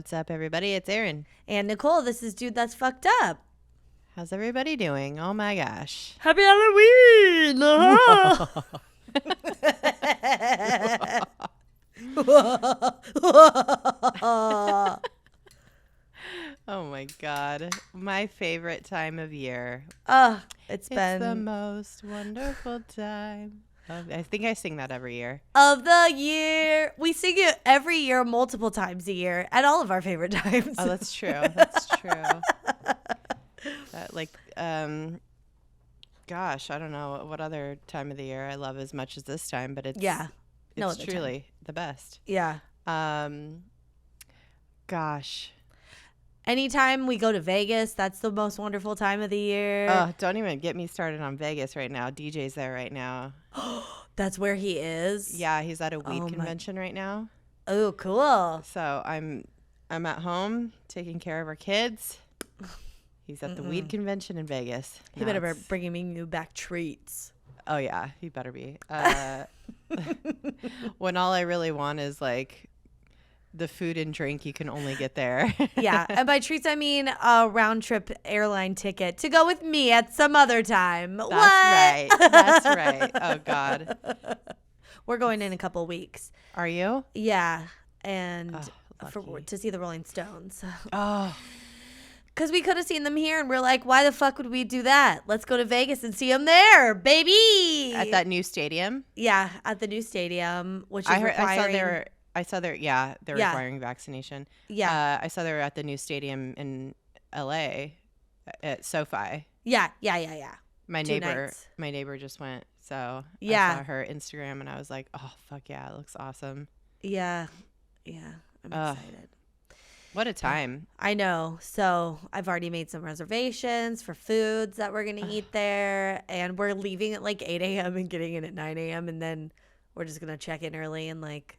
What's up, everybody? It's Erin. And Nicole, this is Dude That's Fucked Up. How's everybody doing? Oh my gosh. Happy Halloween! Oh my God. My favorite time of year. It's been the most wonderful time. I think I sing that every year. Of the year. We sing it every year, multiple times a year, at all of our favorite times. Oh, that's true. That's true. Gosh, I don't know what other time of the year I love as much as this time, but it's truly the best. Yeah. Gosh. Anytime we go to Vegas, that's the most wonderful time of the year. Oh, don't even get me started on Vegas right now. DJ's there right now. That's where he is? Yeah, he's at a weed convention right now. Oh, cool. So I'm at home taking care of our kids. He's at the weed convention in Vegas. He better be bringing you back treats. Oh, yeah, he better be. When all I really want is like the food and drink you can only get there. Yeah. And by treats, I mean a round trip airline ticket to go with me at some other time. That's right. That's right. Oh, God. We're going in a couple weeks. Are you? Yeah. And to see the Rolling Stones. Oh. Because we could have seen them here and we're like, why the fuck would we do that? Let's go to Vegas and see them there, baby. At that new stadium? Yeah. At the new stadium, which is requiring... I saw they're requiring vaccination. Yeah. I saw they were at the new stadium in LA at SoFi. Yeah. My neighbor just went. So I saw her Instagram and I was like, oh, fuck yeah. It looks awesome. Yeah. I'm excited. What a time. I know. So I've already made some reservations for foods that we're going to eat there. And we're leaving at like 8 a.m. and getting in at 9 a.m. And then we're just going to check in early and like.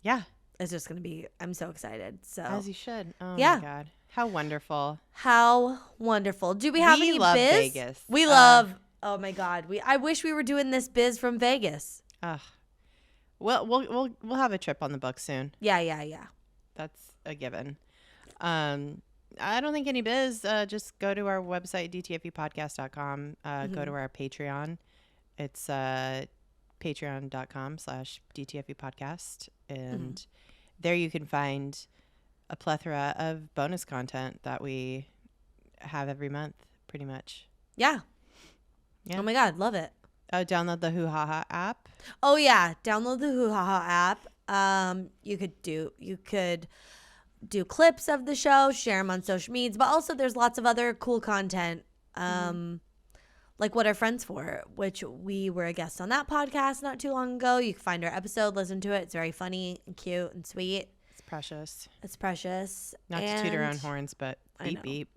Yeah. It's just going to be, I'm so excited. So as you should. Oh yeah. My God. How wonderful. How wonderful. Do we have any love biz? Vegas. We love, oh my God. I wish we were doing this biz from Vegas. Well, we'll have a trip on the books soon. Yeah. That's a given. I don't think any biz. Just go to our website, DTFUpodcast.com. Go to our Patreon. It's patreon.com/DTFUpodcast. And there you can find a plethora of bonus content that we have every month, pretty much. Yeah. Oh my God, love it. Oh, download the whohaha app. Oh yeah, download the whohaha app. You could do clips of the show, share them on social media, but also there's lots of other cool content, like What Are Friends For, which we were a guest on that podcast not too long ago. You can find our episode, listen to it. It's very funny and cute and sweet. It's precious. Not to toot our own horns, but beep beep.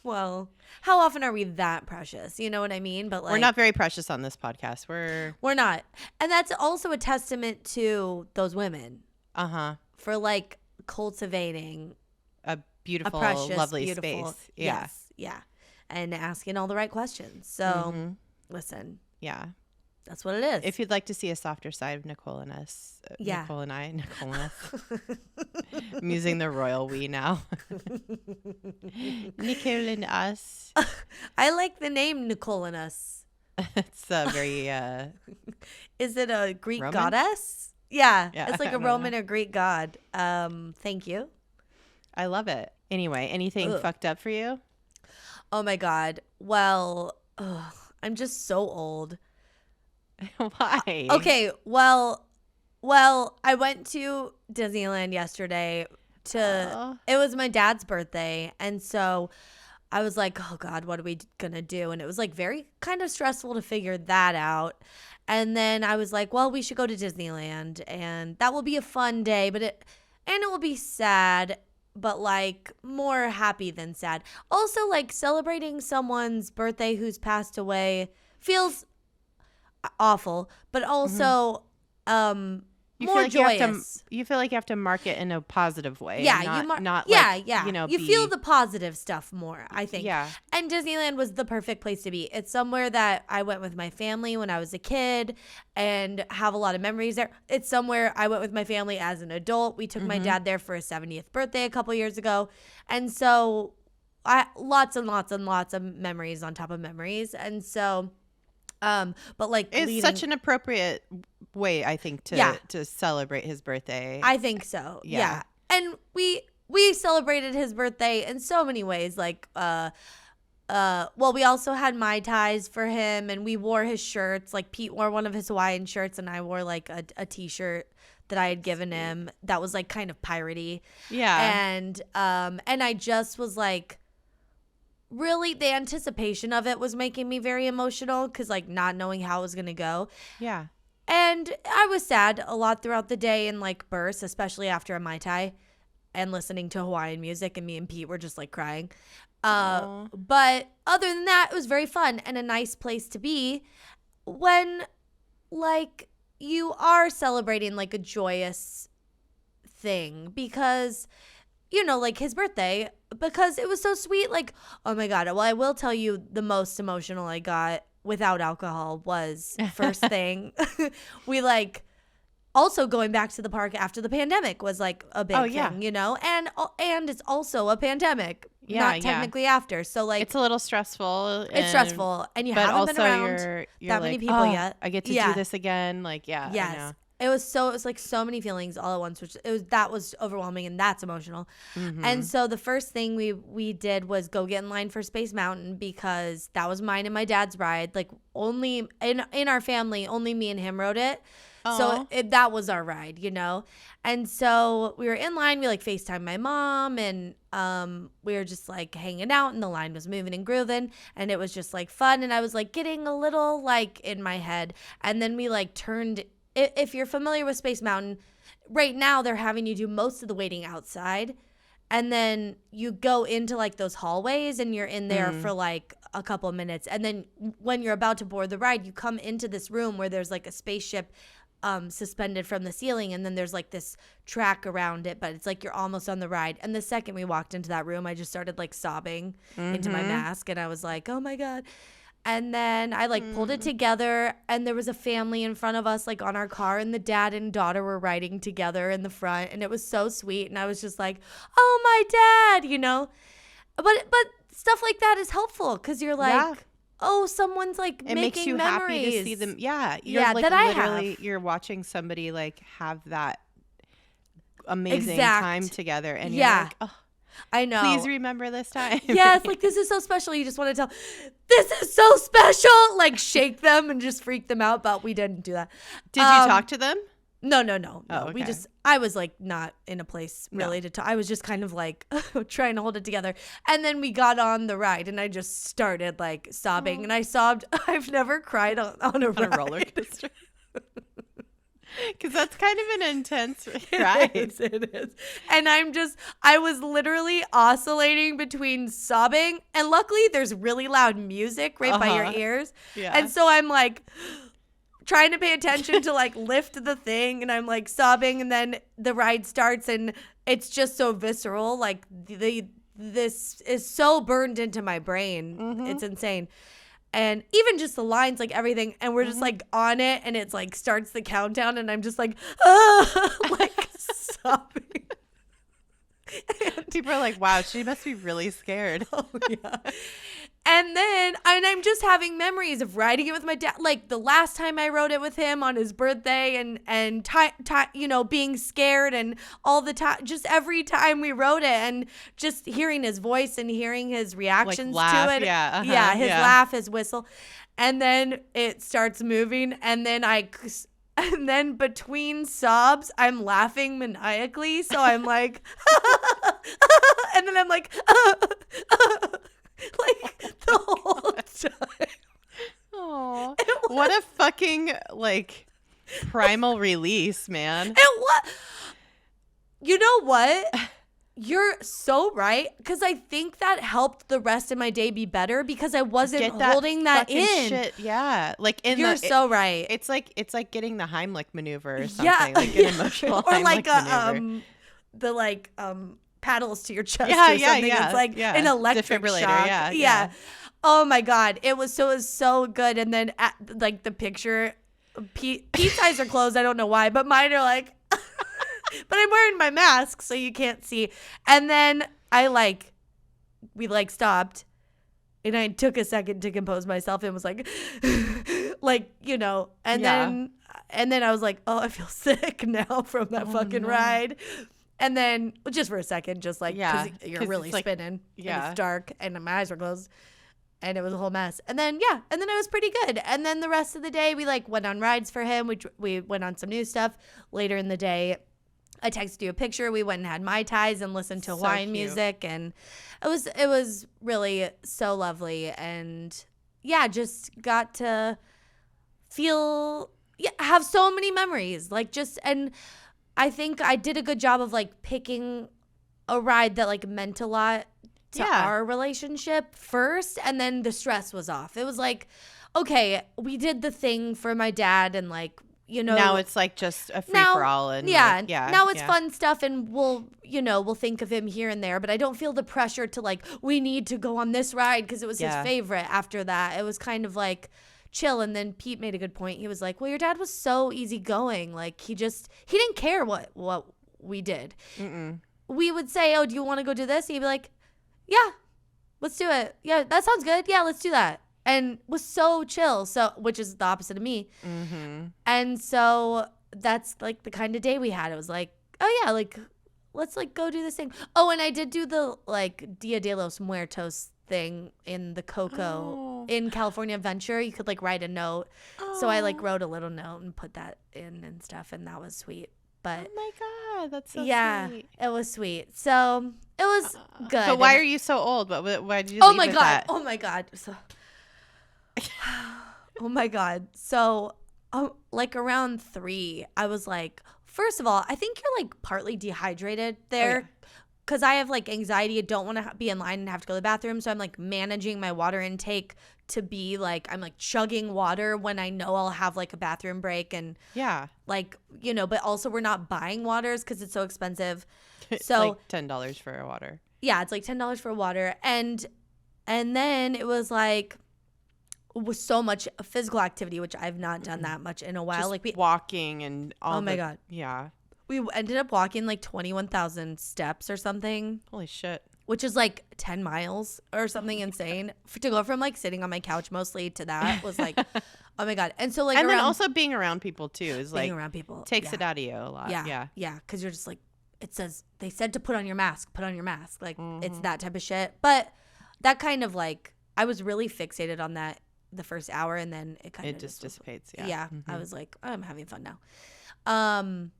Well, how often are we that precious? You know what I mean? But like, we're not very precious on this podcast. We're not. And that's also a testament to those women. For like cultivating a beautiful, precious, lovely space. Yeah. Yes, yeah. And asking all the right questions. So listen. Yeah. That's what it is. If you'd like to see a softer side of Nicole and us. Nicole and us. I'm using the royal we now. Nicole and us. I like the name Nicole and us. It's very... Is it a Greek Roman? Goddess? Yeah. It's like a Roman or Greek god. Thank you. I love it. Anyway, anything fucked up for you? Oh my God. Well, I'm just so old. Why? Okay, well, I went to Disneyland yesterday it was my dad's birthday, and so I was like, oh God, what are we gonna do? And it was like very kind of stressful to figure that out. And then I was like, well, we should go to Disneyland, and that will be a fun day, but it will be sad, but like more happy than sad. Also, like celebrating someone's birthday who's passed away feels awful, but also more joyous. You feel like you have to mark it in a positive way. Yeah, not you feel the positive stuff more, I think. Yeah. And Disneyland was the perfect place to be. It's somewhere that I went with my family when I was a kid and have a lot of memories there. It's somewhere I went with my family as an adult. We took my dad there for his 70th birthday a couple years ago. And so lots and lots and lots of memories on top of memories. And so but like it's such an appropriate way, I think, to celebrate his birthday. I think so. Yeah. And we celebrated his birthday in so many ways. Like well, we also had Mai Tais for him, and we wore his shirts. Like Pete wore one of his Hawaiian shirts, and I wore like a t-shirt that I had given him that was like kind of piratey. Yeah. And I just was like, really, the anticipation of it was making me very emotional because, like, not knowing how it was going to go. Yeah. And I was sad a lot throughout the day in, like, bursts, especially after a Mai Tai and listening to Hawaiian music. And me and Pete were just, like, crying. But other than that, it was very fun and a nice place to be when, like, you are celebrating, like, a joyous thing because, you know, like his birthday, because it was so sweet. Like, oh my God. Well, I will tell you the most emotional I got without alcohol was first thing. We like also going back to the park after the pandemic was like a big thing, you know, and it's also a pandemic. Not technically after. So like it's a little stressful. It's stressful. And you haven't been around you're that many people yet. I get to do this again. Like, Yes. I know. It was like so many feelings all at once, which that was overwhelming and that's emotional. And so the first thing we did was go get in line for Space Mountain because that was mine and my dad's ride. Like only in our family, only me and him rode it. Aww. So that was our ride, you know? And so we were in line. We like FaceTimed my mom and we were just like hanging out and the line was moving and grooving and it was just like fun. And I was like getting a little like in my head. And then we like turned. If you're familiar with Space Mountain, right now they're having you do most of the waiting outside. And then you go into like those hallways and you're in there for like a couple of minutes. And then when you're about to board the ride, you come into this room where there's like a spaceship suspended from the ceiling. And then there's like this track around it, but it's like you're almost on the ride. And the second we walked into that room, I just started like sobbing into my mask. And I was like, oh my God. And then I like pulled it together and there was a family in front of us like on our car and the dad and daughter were riding together in the front and it was so sweet and I was just like, oh my dad, you know. But stuff like that is helpful because you're like, oh, someone's like it making makes you memories. happy to see them. You're like that I literally have. You're watching somebody like have that amazing time together and you're like, oh, I know. Please remember this time. Yes, like this is so special. You just want to tell, this is so special. Like shake them and just freak them out. But we didn't do that. Did you talk to them? No. Oh, okay. I was like not in a place really to talk. I was just kind of like trying to hold it together. And then we got on the ride and I just started like sobbing and I sobbed. I've never cried on a roller coaster. Because that's kind of an intense ride. It is. And I was literally oscillating between sobbing and luckily there's really loud music right by your ears. Yeah. And so I'm like trying to pay attention to like lift the thing and I'm like sobbing and then the ride starts and it's just so visceral. Like this is so burned into my brain. It's insane. And even just the lines, like everything, and we're just like on it, and it's like starts the countdown, and I'm just like, like sobbing. People are like, wow, she must be really scared. Oh, yeah. And then I'm just having memories of riding it with my dad. Like the last time I rode it with him on his birthday and you know, being scared and all the time, just every time we rode it and just hearing his voice and hearing his reactions like laugh, to it. Yeah, his laugh, his whistle. And then it starts moving and then between sobs, I'm laughing maniacally. So I'm like, and then I'm like, like the whole time. Oh, what a fucking like primal release, man. And what? You know what? You're so right, because I think that helped the rest of my day be better because I wasn't holding that in. Shit. Yeah, like you're so right. It's like getting the Heimlich maneuver or something, like an emotional or Heimlich like maneuver. the paddles to your chest Yeah, or something. yeah, It's like yeah. an electric Defibrillator, shock. yeah. Oh my God, it was so good. And then like the picture, Pete's eyes are closed. I don't know why, but mine are like. But I'm wearing my mask, so you can't see. And then we stopped, and I took a second to compose myself and was like, and then I was like, oh, I feel sick now from that fucking ride. And then just for a second, just like, because you're really spinning, and it's dark, and my eyes were closed. And it was a whole mess. And then, it was pretty good. And then the rest of the day, we went on rides for him. We went on some new stuff. Later in the day, I texted you a picture. We went and had Mai Tais and listened to Hawaiian music. And it was really so lovely. And just got to have so many memories. And I think I did a good job of picking a ride that meant a lot to our relationship first, and then the stress was off. It was okay, we did the thing for my dad, and now it's just a free-for-all, and now it's fun stuff, and we'll think of him here and there, but I don't feel the pressure to we need to go on this ride because it was his favorite. After that, it was kind of chill. And then Pete made a good point. He was like, well, your dad was so easygoing. He didn't care what we did. We would say, oh, do you want to go do this? He'd be like, yeah, let's do it. Yeah, that sounds good. Yeah, let's do that. And was so chill. So, which is the opposite of me. Mm-hmm. And so that's the kind of day we had. It was oh yeah, let's go do this thing. Oh, and I did do the Dia de los Muertos thing in the Coco in California Adventure. You could write a note. So I wrote a little note and put that in and stuff, and that was sweet. But oh my God, that's so sweet. It was sweet. So it was good. So why are you so old? Why did you? Oh my God! That? Oh my God! So, oh my God! So, around 3, I was first of all, I think you're partly dehydrated there. Because I have anxiety. I don't want to be in line and have to go to the bathroom. So I'm managing my water intake to be I'm chugging water when I know I'll have a bathroom break. And but also we're not buying waters because it's so expensive. So it's $10 for a water. Yeah, it's $10 for water. And then it was was so much physical activity, which I've not done that much in a while. Just walking and all. Oh my God. Yeah. We ended up walking 21,000 steps or something. Holy shit. Which is 10 miles or something insane. To go from sitting on my couch mostly to that was oh my God. And so and then also being around people too is being around people takes it out of you a lot. Yeah. Yeah. Because you're just it says, they said to put on your mask. It's that type of shit. But that kind of I was really fixated on that the first hour, and then it just dissipates. Yeah. Yeah. Mm-hmm. I was I'm having fun now.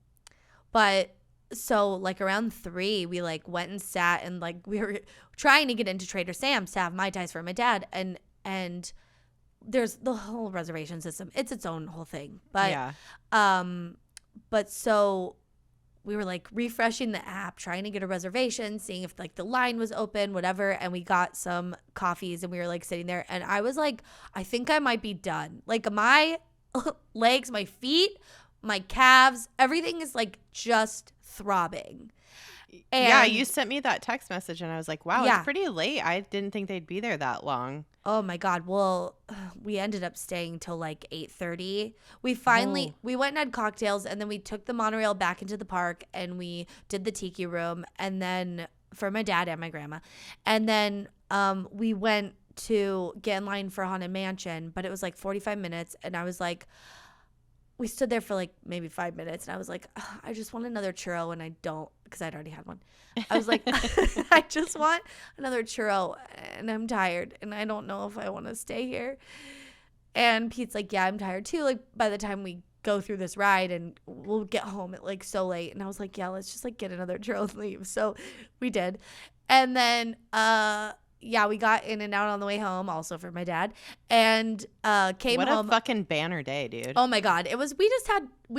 But so around 3, we went and sat, and we were trying to get into Trader Sam's to have Mai Tais for my dad, and there's the whole reservation system. It's its own whole thing. But but so we were refreshing the app, trying to get a reservation, seeing if the line was open, whatever, and we got some coffees, and we were sitting there, and I was I think I might be done. My legs, my feet, my calves, everything is just throbbing. And you sent me that text message, and I was wow, it's pretty late. I didn't think they'd be there that long. Oh my God. Well, we ended up staying till 8:30. We went and had cocktails, and then we took the monorail back into the park, and we did the tiki room, and then for my dad and my grandma. And then we went to get in line for Haunted Mansion, but it was 45 minutes, and I was we stood there for maybe 5 minutes, and I was I just want another churro, and I don't, because I'd already had one. I was I just want another churro, and I'm tired, and I don't know if I want to stay here. And Pete's yeah, I'm tired too. By the time we go through this ride, and we'll get home at so late. And I was yeah, let's just get another churro and leave. So we did. And then we got in and out on the way home, also for my dad, and came what home. What a fucking banner day, dude. Oh my God. It was, we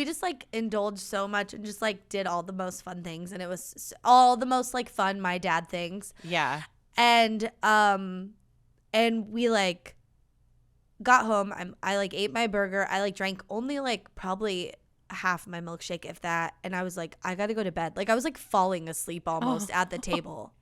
just like indulged so much and just like did all the most fun things. And it was all the most like fun my dad things. Yeah. And we like got home. I like ate my burger. I like drank only like probably half my milkshake, if that. And I was like, I got to go to bed. Like I was like falling asleep almost at the table.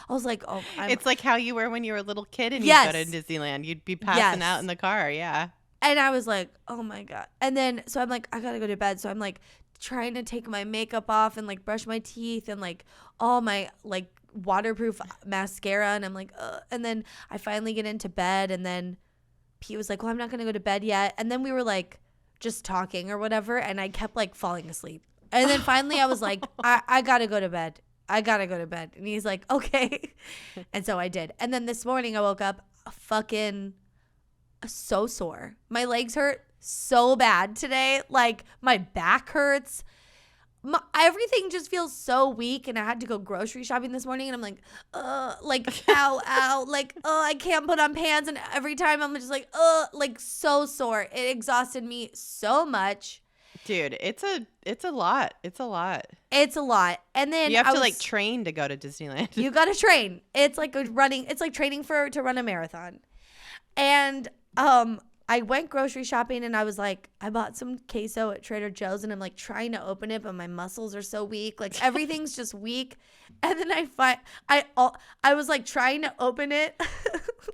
I was like, oh, it's like how you were when you were a little kid and Yes. you'd go to Disneyland. You'd be passing out in the car. Yeah. And I was like, oh my God. And then, so I'm like, I got to go to bed. So I'm like trying to take my makeup off and like brush my teeth and like all my like waterproof mascara. And I'm like, ugh. And then I finally get into bed. And then Pete was like, well, I'm not going to go to bed yet. And then we were like just talking or whatever. And I kept like falling asleep. And then finally I was like, I got to go to bed. I got to go to bed. And he's like, okay. And so I did. And then this morning I woke up fucking so sore. My legs hurt so bad today. Like my back hurts. Everything just feels so weak. And I had to go grocery shopping this morning. And I'm like, ow, ow. Like, I can't put on pants. And every time I'm just like so sore. It exhausted me so much. Dude, it's a lot. It's a lot. It's a lot. And then you have to like train to go to Disneyland. You got to train. It's like running. It's like training to run a marathon. And I went grocery shopping and I was like, I bought some queso at Trader Joe's and I'm like trying to open it, but my muscles are so weak. Like everything's just weak. And then I was like trying to open it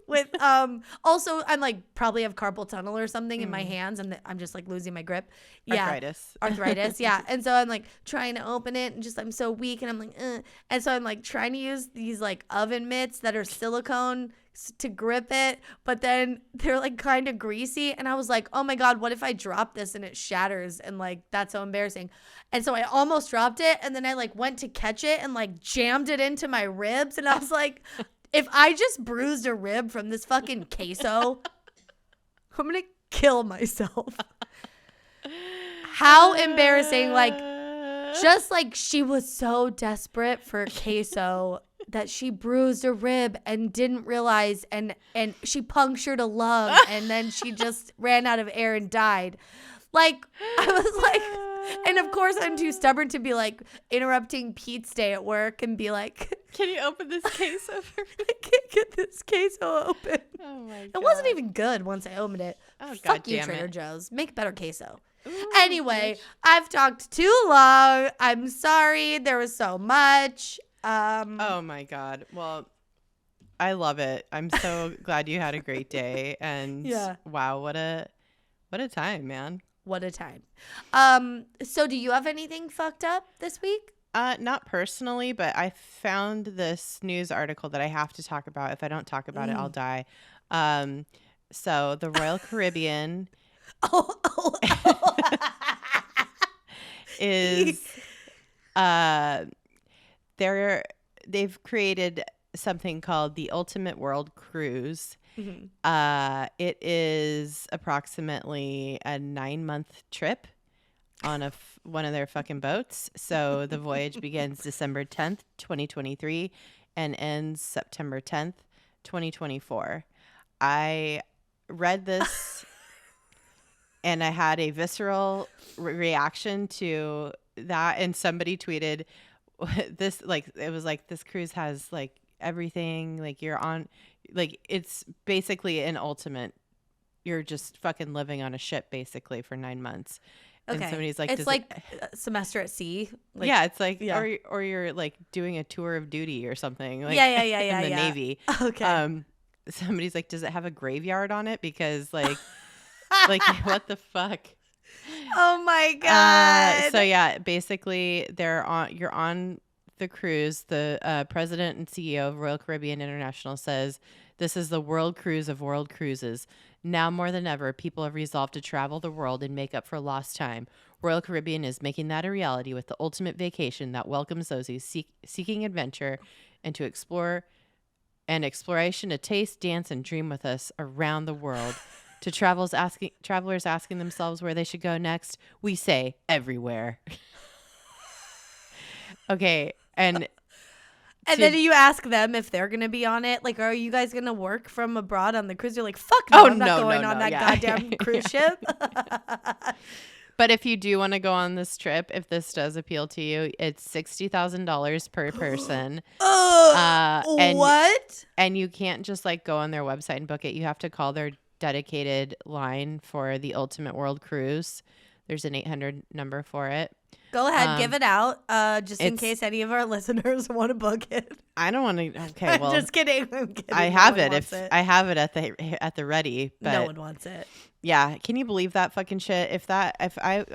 with, also I'm like probably have carpal tunnel or something in my hands and I'm just like losing my grip. Yeah. Arthritis. Yeah. And so I'm like trying to open it and just, I'm so weak and I'm like, ugh. And so I'm like trying to use these like oven mitts that are silicone to grip it, but then they're like kind of greasy. And I was like, oh my God, what if I drop this and it shatters? And like, that's so embarrassing. And so I almost dropped it. And then I like went to catch it and like jammed it into my ribs. And I was like, if I just bruised a rib from this fucking queso, I'm going to kill myself. How embarrassing. Like, just like she was so desperate for queso that she bruised a rib and didn't realize and she punctured a lung and then she just ran out of air and died. Like, I was like, and of course I'm too stubborn to be like interrupting Pete's day at work and be like, can you open this queso for me? I can't get this queso open. Oh my God. It wasn't even good once I opened it. Oh, fuck you, Trader Joe's. Make better queso. Ooh, anyway, bitch. I've talked too long. I'm sorry. There was so much. Oh my God. Well, I love it. I'm so glad you had a great day. And wow, what a time, man. What a time. So do you have anything fucked up this week? Not personally, but I found this news article that I have to talk about. If I don't talk about it, I'll die. So the Royal Caribbean is they've created something called the Ultimate World Cruise. Mm-hmm. It is approximately a 9-month trip on one of their fucking boats. So the voyage begins December 10th, 2023 and ends September 10th, 2024. I read this and I had a visceral reaction to that. And somebody tweeted this, like, it was like, this cruise has like everything, like you're on, like, it's basically an ultimate, you're just fucking living on a ship basically for 9 months. Okay. And somebody's like, it's like a semester at sea. Like, yeah, it's like, or you're like doing a tour of duty or something. Like, yeah. in the Navy. Okay. Somebody's like, does it have a graveyard on it? Because like, like what the fuck? Oh my God. So yeah, basically you're on the cruise. The president and CEO of Royal Caribbean International says, this is the world cruise of world cruises. Now more than ever, people have resolved to travel the world and make up for lost time. Royal Caribbean is making that a reality with the ultimate vacation that welcomes those who seeking adventure and to explore and exploration to taste, dance, and dream with us around the world. To travelers asking themselves where they should go next, we say everywhere. Okay, and And then you ask them if they're going to be on it. Like, are you guys going to work from abroad on the cruise? They're like, fuck no, I'm not going on that goddamn cruise ship. But if you do want to go on this trip, if this does appeal to you, it's $60,000 per person. What? And you can't just like go on their website and book it. You have to call their dedicated line for the Ultimate World Cruise. There's an 800 number for it. Go ahead, give it out, just in case any of our listeners want to book it. I don't want to. Okay, well, just kidding. I'm kidding. I have it I have it at the ready. But no one wants it. Yeah, can you believe that fucking shit? I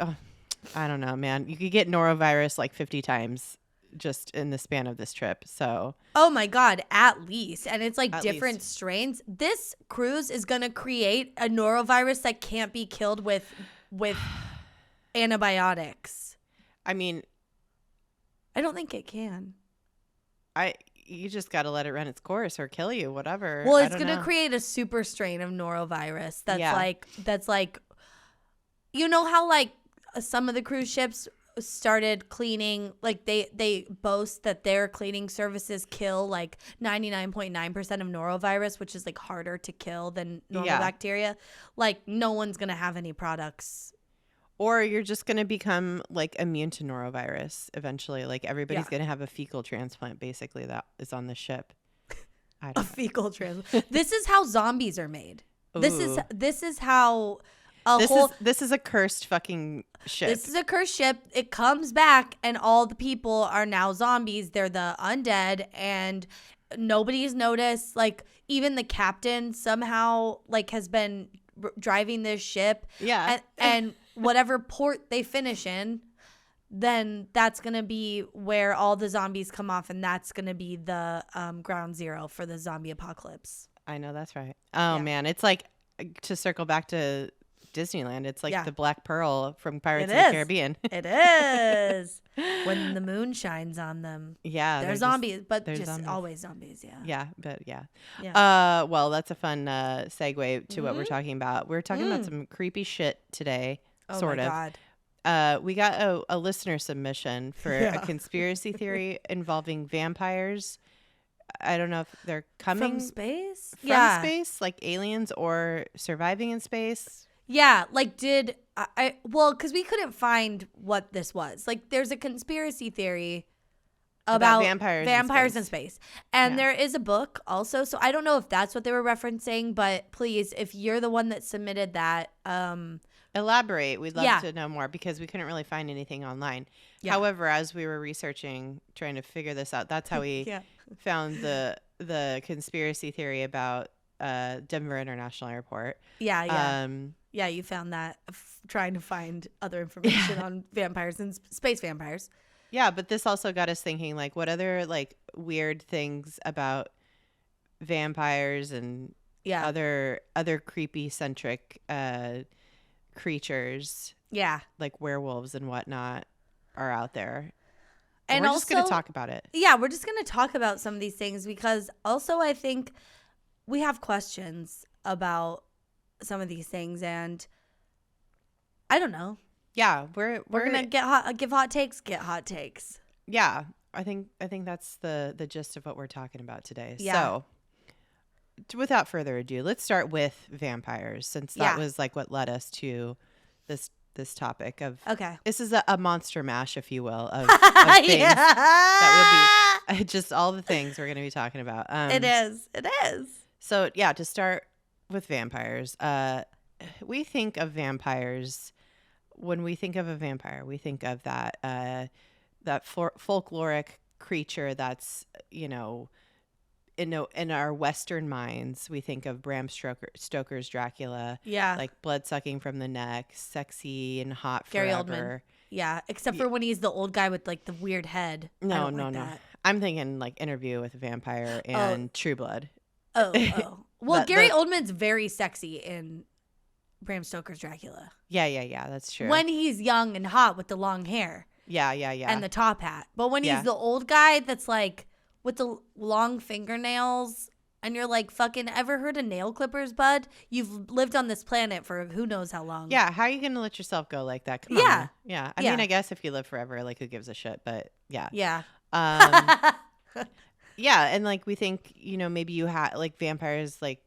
don't know, man. You could get norovirus like 50 times just in the span of this trip. So. Oh my God, at least, and it's like different strains. This cruise is gonna create a norovirus that can't be killed with antibiotics. I mean, I don't think it can. You just got to let it run its course or kill you, whatever. Well, it's going to create a super strain of norovirus that's like, you know how like some of the cruise ships started cleaning, like they boast that their cleaning services kill like 99.9% of norovirus, which is like harder to kill than normal bacteria. Like no one's going to have any products. Or you're just going to become like immune to norovirus eventually. Like everybody's going to have a fecal transplant basically that is on the ship. A fecal transplant. This is how zombies are made. Ooh. This is how this is a cursed fucking ship. This is a cursed ship. It comes back and all the people are now zombies. They're the undead and nobody's noticed. Like even the captain somehow like has been driving this ship. Yeah. And whatever port they finish in, then that's going to be where all the zombies come off. And that's going to be the ground zero for the zombie apocalypse. I know that's right. Oh, man. It's like, to circle back to Disneyland, it's like the Black Pearl from Pirates of the Caribbean. It is. When the moon shines on them. Yeah. They're zombies, but just zombies. Always zombies. Yeah. Yeah. But yeah. Well, that's a fun segue to what we're talking about. We're talking about some creepy shit today. Sort of. God. We got a listener submission for a conspiracy theory involving vampires. I don't know if they're coming from space, space, like aliens or surviving in space. Yeah, like did I? Well, because we couldn't find what this was. Like, there's a conspiracy theory about vampires in space, and there is a book also. So I don't know if that's what they were referencing, but please, if you're the one that submitted that, elaborate. We'd love to know more because we couldn't really find anything online. Yeah. However, as we were researching, trying to figure this out, that's how we found the conspiracy theory about Denver International Airport. Yeah. You found that trying to find other information on vampires and space vampires. Yeah, but this also got us thinking, like, what other like weird things about vampires and other creepy centric creatures, like werewolves and whatnot, are out there. And we're just going to talk about it. Yeah, we're just going to talk about some of these things because also I think we have questions about some of these things, and I don't know. Yeah, we're gonna give hot takes. Get hot takes. Yeah, I think that's the gist of what we're talking about today. Yeah. So, without further ado, let's start with vampires, since that was like what led us to this topic of. Okay. This is a monster mash, if you will, of things that will be just all the things we're going to be talking about. It is. So yeah, to start with vampires, we think of vampires. When we think of a vampire, we think of that folkloric creature that's, in our Western minds, we think of Bram Stoker's Dracula. Yeah. Like blood sucking from the neck, sexy and hot forever. Gary Oldman. Yeah, except for when he's the old guy with like the weird head. No. I'm thinking like Interview with a Vampire and True Blood. Oh. Well, Gary Oldman's very sexy in Bram Stoker's Dracula. Yeah, that's true. When he's young and hot with the long hair. Yeah. And the top hat. But when he's the old guy that's like with the long fingernails and you're like, fucking ever heard of nail clippers, bud? You've lived on this planet for who knows how long. Yeah, how are you going to let yourself go like that? Come on. Yeah. I mean, I guess if you live forever, like who gives a shit, but yeah. Yeah. Yeah, and like we think, maybe you had like vampires like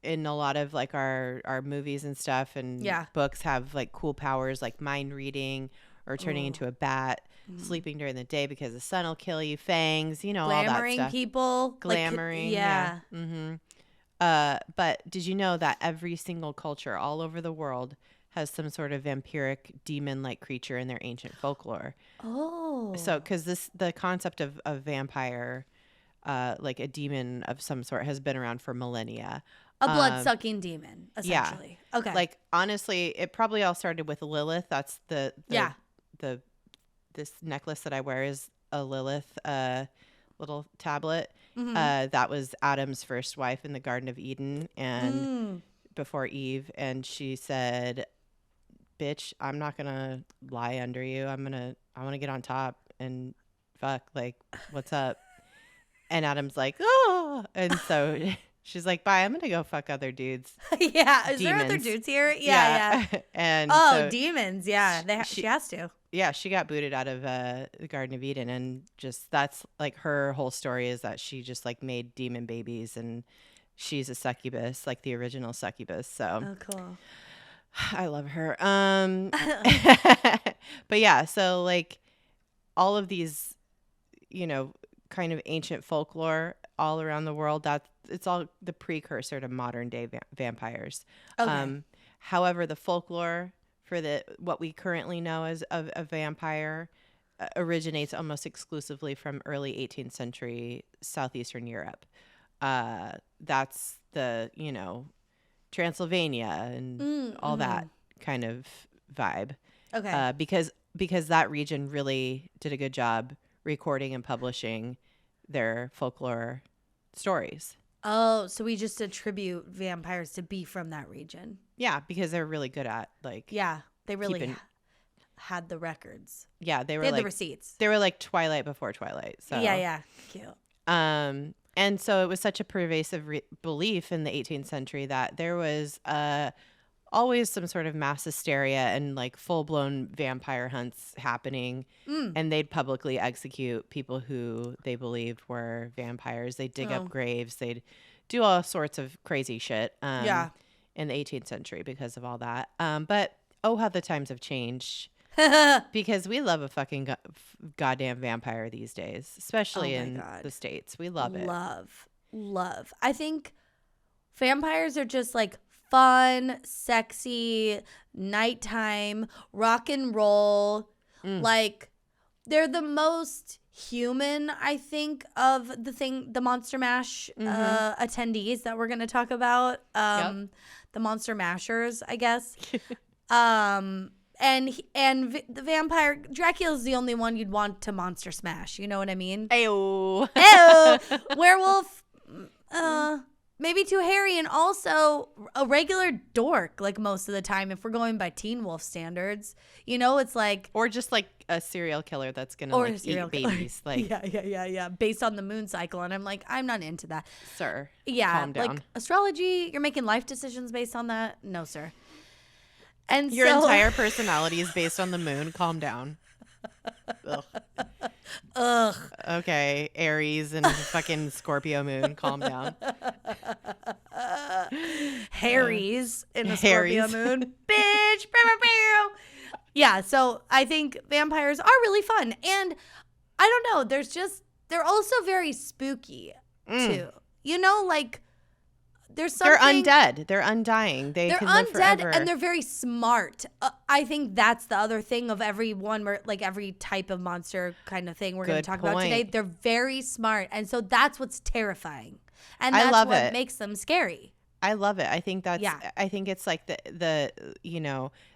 in a lot of like our movies and stuff and books have like cool powers like mind reading or turning into a bat, sleeping during the day because the sun will kill you, fangs, all that stuff. People. Glamoring, yeah. But did you know that every single culture all over the world has some sort of vampiric demon-like creature in their ancient folklore? Oh. So, because the concept of vampire, like a demon of some sort, has been around for millennia. A blood-sucking demon, essentially. Yeah. Okay. Like, honestly, it probably all started with Lilith. That's this necklace that I wear is a Lilith little tablet. That was Adam's first wife in the Garden of Eden and before Eve. And she said, bitch, I'm not going to lie under you. I want to get on top and fuck, like, what's up? And Adam's like, oh. And so she's like, bye, I'm going to go fuck other dudes. Yeah. Is there other dudes here? Yeah. And demons. Yeah. She has to. Yeah, she got booted out of the Garden of Eden, and just that's like her whole story is that she just like made demon babies, and she's a succubus, like the original succubus. So, cool. I love her. But yeah, so like all of these, kind of ancient folklore all around the world, it's all the precursor to modern day vampires. Okay. However, the folklore for what we currently know as a vampire originates almost exclusively from early 18th century southeastern Europe. That's the Transylvania and all that kind of vibe. Okay. Because that region really did a good job recording and publishing their folklore stories. Oh, so we just attribute vampires to be from that region. Yeah, because they're really good at like. Yeah, they really had the records. Yeah, they had like the receipts. They were like Twilight before Twilight. So yeah, cute. And so it was such a pervasive belief in the 18th century that there was always some sort of mass hysteria and like full-blown vampire hunts happening, and they'd publicly execute people who they believed were vampires. They'd dig up graves. They'd do all sorts of crazy shit in the 18th century because of all that. But how the times have changed. Because we love a fucking goddamn vampire these days, especially in the States. We love it. Love. I think vampires are just like fun, sexy, nighttime, rock and roll. Like they're the most human, I think, of the Monster Mash attendees that we're going to talk about. The Monster Mashers, I guess. And the vampire Dracula's the only one you'd want to monster smash. You know what I mean? Ayo. Werewolf. Maybe too hairy, and also a regular dork, like most of the time, if we're going by Teen Wolf standards. It's like... Or just like a serial killer that's going to like eat babies. Like, yeah. Based on the moon cycle. And I'm like, I'm not into that. Sir, yeah, calm down. Like astrology, you're making life decisions based on that? No, sir. And your entire personality is based on the moon. Calm down. Ugh. Okay, Aries and fucking Scorpio moon. Calm down. Harry's in the Scorpio moon. Bitch. Yeah, so I think vampires are really fun. And I don't know, they're also very spooky too. Like there's something. They're undead. They're undying. They're undead and they're very smart. I think that's the other thing of everyone, like every type of monster kind of thing we're going to talk about today. They're very smart, and so that's what's terrifying, and that's what makes them scary. I love it. I think that's. Yeah. I think it's like the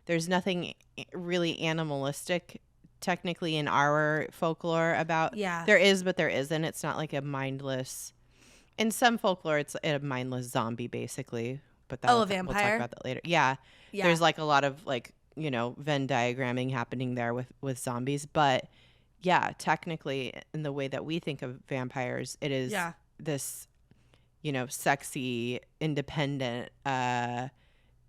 there's nothing really animalistic technically in our folklore about. Yeah. There is, but there isn't. It's not like a mindless. In some folklore, it's a mindless zombie, basically. But a vampire? We'll talk about that later. Yeah. There's like a lot of like, Venn diagramming happening there with zombies. But yeah, technically, in the way that we think of vampires, it is this, sexy, independent,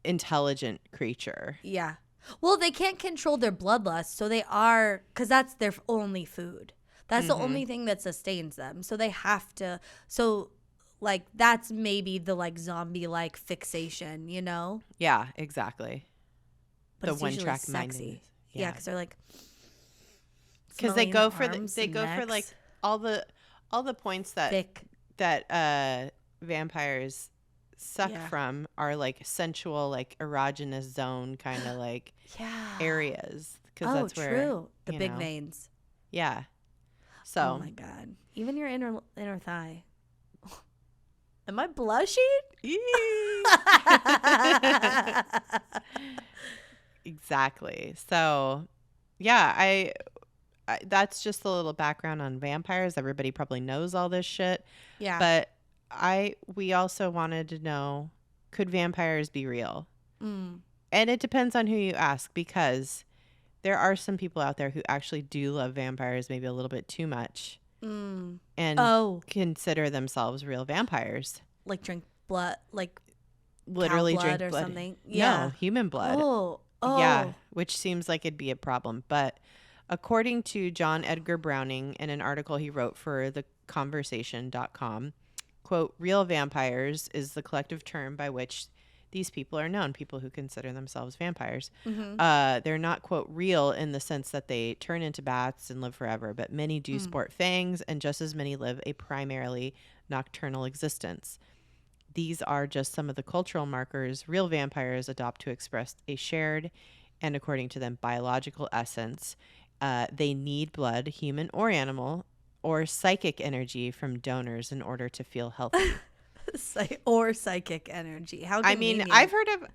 intelligent creature. Yeah. Well, they can't control their bloodlust, so they are, because that's their only food. That's the only thing that sustains them. So they have to. So like that's maybe the like zombie like fixation, you know? Yeah, exactly. But The it's one usually track sexy. mindedness. Yeah, because they're like because they go for necks. like all the points thick. that vampires suck Yeah. from are like sensual, like erogenous zone kind of like areas, because that's where true. The big veins. Yeah. So oh my god, even your inner thigh. Am I blushing? Exactly. So yeah, I that's just a little background on vampires. Everybody probably knows all this shit. Yeah. But we also wanted to know, could vampires be real? And it depends on who you ask, because there are some people out there who actually do love vampires maybe a little bit too much and consider themselves real vampires. Like drink blood, like literally cow blood drink or blood. something. Yeah. No, human blood. Oh. Yeah, which seems like it'd be a problem. But according to John Edgar Browning in an article he wrote for theconversation.com, quote, real vampires is the collective term by which these people are known, people who consider themselves vampires. They're not, quote, real in the sense that they turn into bats and live forever, but many do sport fangs, and just as many live a primarily nocturnal existence. These are just some of the cultural markers real vampires adopt to express a shared and, according to them, biological essence. They need blood, human or animal, or psychic energy from donors in order to feel healthy. Or psychic energy. How I convenient. mean,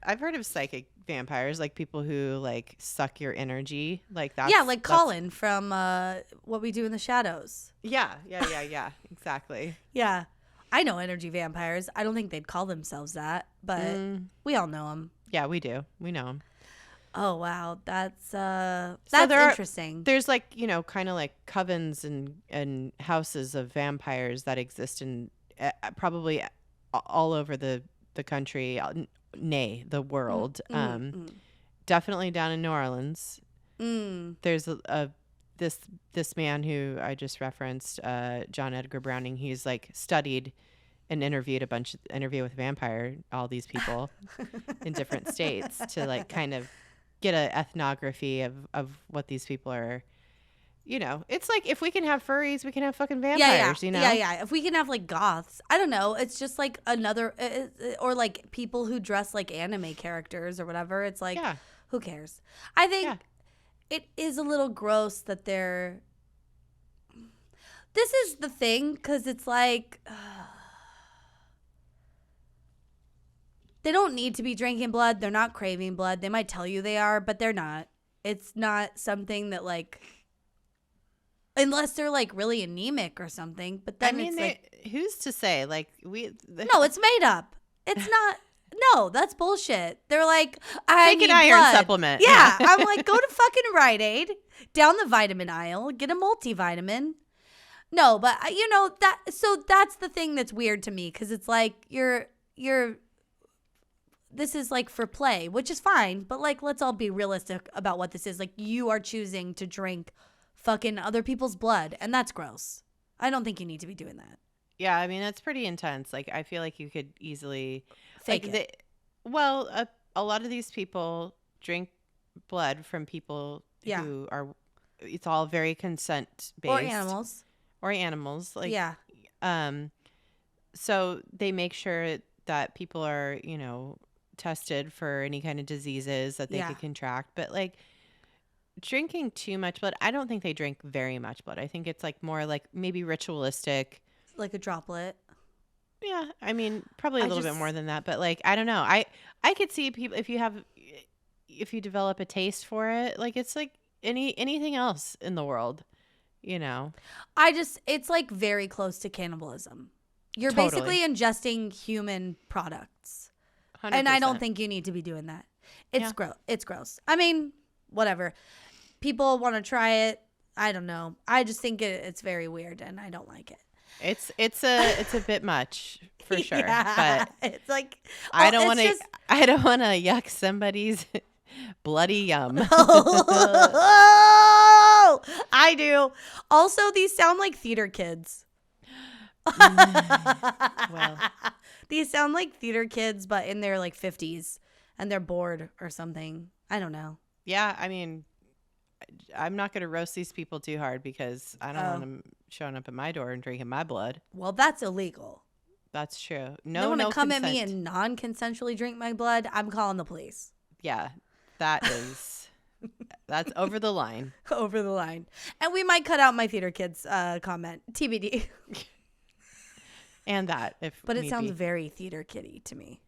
I've heard of psychic vampires, like people who like suck your energy, like that. Yeah, like Colin from What We Do in the Shadows. Yeah, exactly. Yeah. I know energy vampires. I don't think they'd call themselves that, but we all know them. Yeah, we do. We know them. Oh wow, that's interesting. There's like, you know, kind of like covens and houses of vampires that exist in probably all over the country, nay, the world. Definitely down in New Orleans. There's this man who I just referenced, John Edgar Browning. He's like studied and interviewed with all these people in different states to like kind of get an ethnography of what these people are. You know, it's like if we can have furries, we can have fucking vampires, you know? Yeah. If we can have like goths, I don't know. It's just like another, or like people who dress like anime characters or whatever. It's like, who cares? I think it is a little gross that they're, this is the thing, because it's like, they don't need to be drinking blood. They're not craving blood. They might tell you they are, but they're not. It's not something that like, unless they're like really anemic or something. But then it's like, who's to say? Like no, it's made up. It's not. No, that's bullshit. They're like, I take an iron supplement. Yeah, I'm like, go to fucking Rite Aid, down the vitamin aisle, get a multivitamin. No, but you know that. So that's the thing that's weird to me, because it's like you're. This is like for play, which is fine, but like let's all be realistic about what this is. Like you are choosing to drink fucking other people's blood, and that's gross. I don't think you need to be doing that. Yeah, I mean that's pretty intense. Like I feel like you could easily fake it. A lot of these people drink blood from people who are. It's all very consent based. Or animals. Like so they make sure that people are, you know, tested for any kind of diseases that they could contract, but like drinking too much blood, I don't think they drink very much blood. I think it's like more like maybe ritualistic, like a droplet. Yeah, I mean probably a little bit more than that, but like I don't know. I could see people, if you develop a taste for it, like it's like anything else in the world, you know. It's like very close to cannibalism. You're basically ingesting human products. 100%. And I don't think you need to be doing that. It's gross. It's gross. I mean, whatever. People want to try it. I don't know. I just think it's very weird, and I don't like it. It's a bit much for sure. Yeah, but it's like I don't want to yuck somebody's bloody yum. Oh, I do. Also, these sound like theater kids. Well, these sound like theater kids, but in their like 50s, and they're bored or something. I don't know. yeah, I mean, I'm not going to roast these people too hard because I don't want them showing up at my door and drinking my blood. Well, that's illegal. That's true. They No, want to no come consent. at me and non-consensually drink my blood. I'm calling the police. Yeah, that is that's over the line. Over the line. And we might cut out my theater kids comment. TBD. And that, but it sounds very theater kitty to me.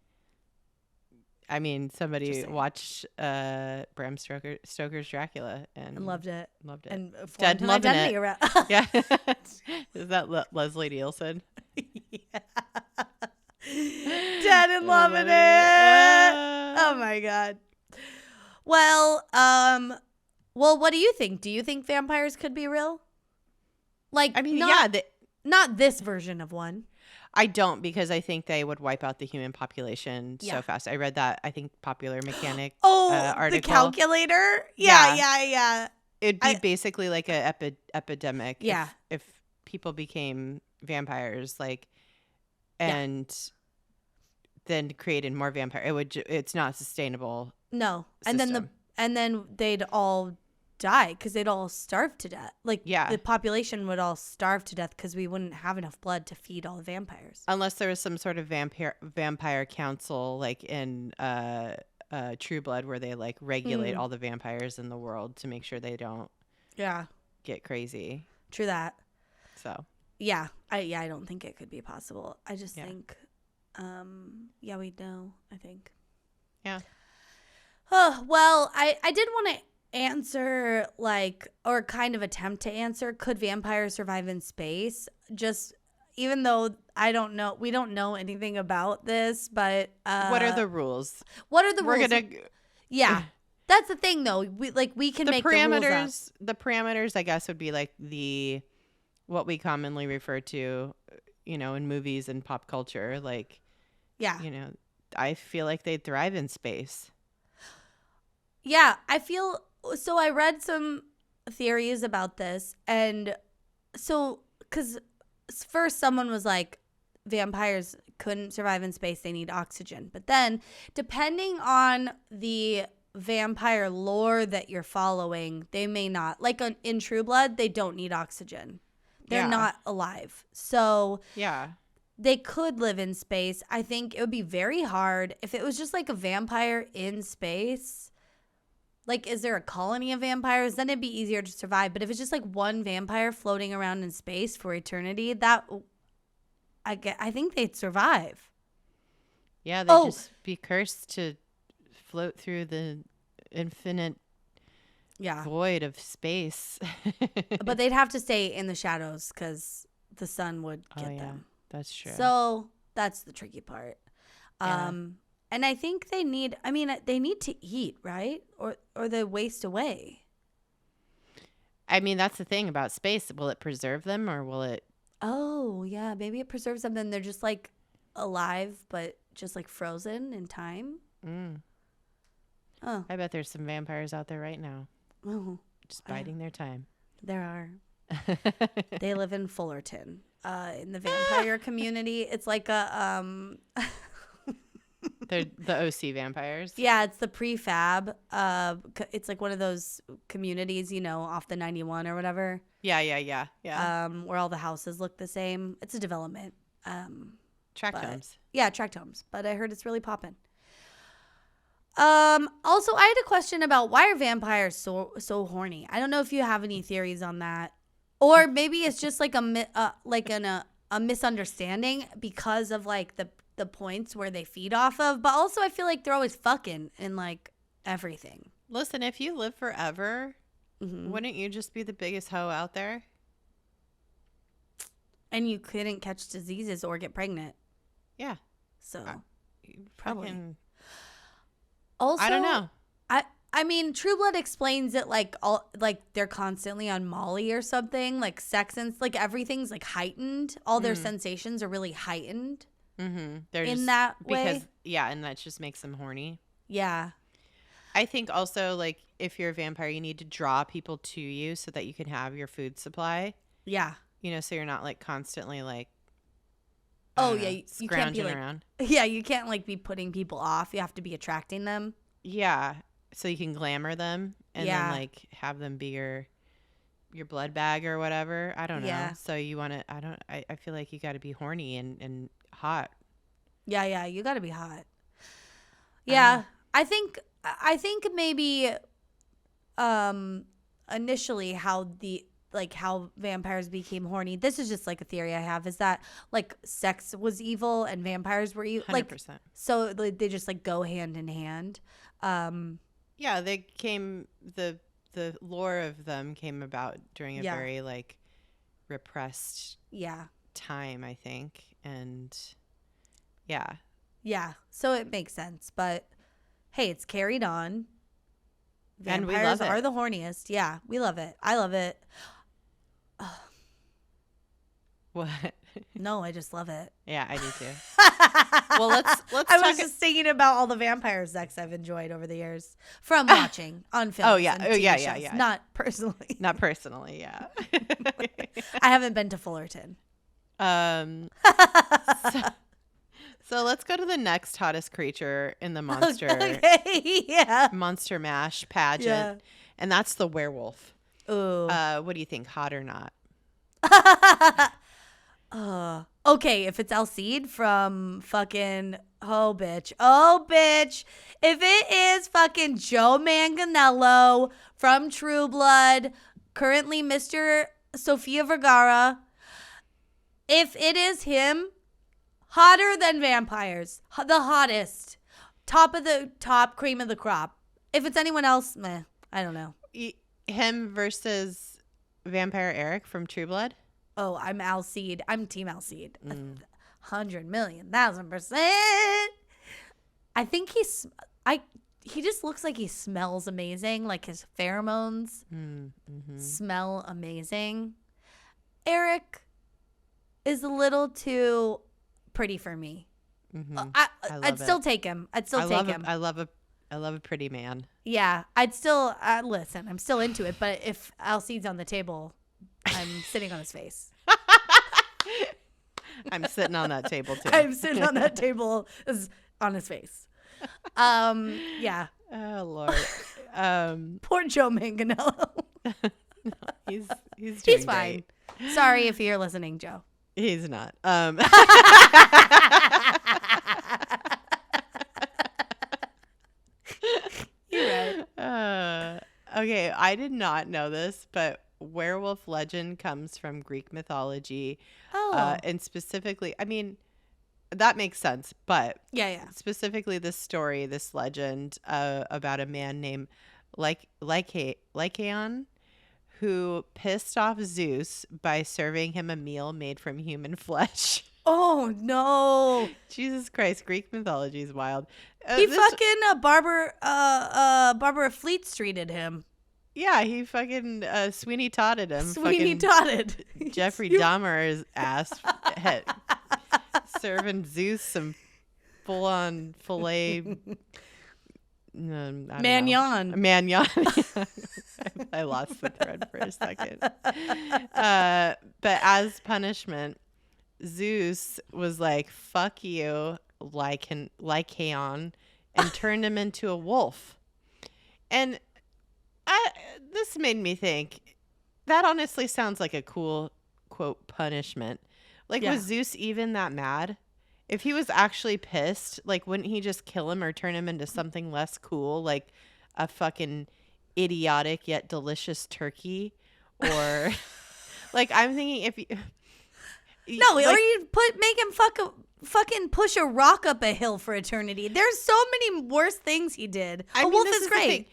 I mean, somebody watched Bram Stoker's Dracula and loved it. Loved it. And formed an identity around. Yeah. Is that Leslie Nielsen? Yeah. Dead and loving it. Oh my God. Well, what do you think? Do you think vampires could be real? Like, I mean, not this version of one. I don't, because I think they would wipe out the human population so fast. I read that, I think, Popular Mechanic article. The calculator? Yeah. It'd be basically like an epidemic. Yeah. If people became vampires, like, and then created more vampire, it's not sustainable. No. System. And then they'd all die because they'd all starve to death. Like, the population would all starve to death because we wouldn't have enough blood to feed all the vampires. Unless there was some sort of vampire council, like in True Blood, where they like regulate all the vampires in the world to make sure they don't get crazy. True that. So I don't think it could be possible. I just think we'd know, I think. Yeah. Oh, well, I did want to answer, like, or kind of attempt to answer, could vampires survive in space? Just, even though we don't know anything about this, but what are the rules? What are the rules? Yeah, that's the thing, though. We can make parameters. The rules up. The parameters, I guess, would be like what we commonly refer to, in movies and pop culture. Like, I feel like they'd thrive in space. Yeah, so I read some theories about this, and so, because first someone was like, vampires couldn't survive in space, they need oxygen. But then, depending on the vampire lore that you're following, they may not. Like in True Blood, they don't need oxygen. They're not alive. So they could live in space. I think it would be very hard if it was just like a vampire in space. Like, is there a colony of vampires? Then it'd be easier to survive. But if it's just like one vampire floating around in space for eternity, I think they'd survive. Yeah, they'd just be cursed to float through the infinite void of space. But they'd have to stay in the shadows because the sun would get them. That's true. So that's the tricky part. Yeah. And I think they need to eat, right? Or they waste away. I mean, that's the thing about space. Will it preserve them, or will it? Oh, yeah. Maybe it preserves them. Then they're just like alive, but just like frozen in time. Oh. I bet there's some vampires out there right now. Oh. Just biding their time. There are. They live in Fullerton. In the vampire community. It's like a They're the OC vampires. Yeah, it's the prefab. It's like one of those communities, off the 91 or whatever. Yeah. Where all the houses look the same. It's a development. Tract homes. Yeah, tract homes. But I heard it's really popping. Also, I had a question about why are vampires so horny? I don't know if you have any theories on that, or maybe it's just like a misunderstanding because of like the points where they feed off of. But also, I feel like they're always fucking in like everything. Listen, if you live forever, wouldn't you just be the biggest hoe out there? And you couldn't catch diseases or get pregnant. Yeah. So probably. Also, I don't know. I mean, True Blood explains it like they're constantly on Molly or something, like sex and like everything's like heightened. All their sensations are really heightened. They're in that way. Yeah, and that just makes them horny. Yeah. I think also, like, if you're a vampire, you need to draw people to you so that you can have your food supply. Yeah. You know, so you're not, like, constantly, like, Oh, yeah. You can't be scrounging like, around. yeah, you can't like be putting people off. You have to be attracting them. Yeah. So you can glamour them and then, like, have them be your blood bag or whatever. I don't know. So you want to, I feel like you got to be horny and hot. Yeah. You got to be hot. Yeah. I think maybe initially how vampires became horny. This is just like a theory I have, is that like sex was evil and vampires were evil. 100%. Like, so they just like go hand in hand. Yeah, they came, the lore of them came about during a very like repressed time, I think. And yeah. So it makes sense, but hey, it's carried on. Vampires and we love are the horniest. Yeah, we love it. I love it. What? No, I just love it. Yeah, I do too. Well, let's I was just thinking about all the vampire sex I've enjoyed over the years from watching on film. Yeah. Not personally. Not personally, yeah. I haven't been to Fullerton. So let's go to the next hottest creature in the monster monster mash pageant, and that's the werewolf. Ooh. What do you think, hot or not? Okay, if it's Alcide from fucking oh bitch, if it is fucking Joe Manganiello from True Blood, currently Mr. Sofia Vergara, if it is him, hotter than vampires, the hottest, top of the top, cream of the crop. If it's anyone else, meh, I don't know. Him versus Vampire Eric from True Blood? Oh, I'm Alcide. I'm Team Alcide. 100,000,000%. I think he just looks like he smells amazing. Like his pheromones smell amazing. Eric is a little too pretty for me. I'd still take him. I love a pretty man. Yeah, I'd still listen. I'm still into it, but if Alcide's on the table, I'm sitting on his face. I'm sitting on that table too. I'm sitting on that table on his face. Yeah. Oh Lord. Poor Joe Manganiello. No, he's doing fine. Great. Sorry if you're listening, Joe. He's not. You're right. Okay, I did not know this, but werewolf legend comes from Greek mythology. Oh. And specifically, I mean, that makes sense, but yeah. Specifically this story, this legend about a man named Lycaon who pissed off Zeus by serving him a meal made from human flesh. Oh, no. Jesus Christ, Greek mythology is wild. He fucking Barbara Fleet Streeted him. Yeah, he fucking Sweeney Todded him. Sweeney Todded. Jeffrey Dahmer's ass serving Zeus some full-on filet Magnon. I lost the thread for a second. But as punishment, Zeus was like, fuck you, Lycaon, and turned him into a wolf. And this made me think, that honestly sounds like a cool, quote, punishment. Like, was Zeus even that mad? If he was actually pissed, like, wouldn't he just kill him or turn him into something less cool, like a fucking idiotic yet delicious turkey? Or, like, I'm thinking if you... No, like, or you make him fucking push a rock up a hill for eternity. There's so many worse things he did. A wolf is great.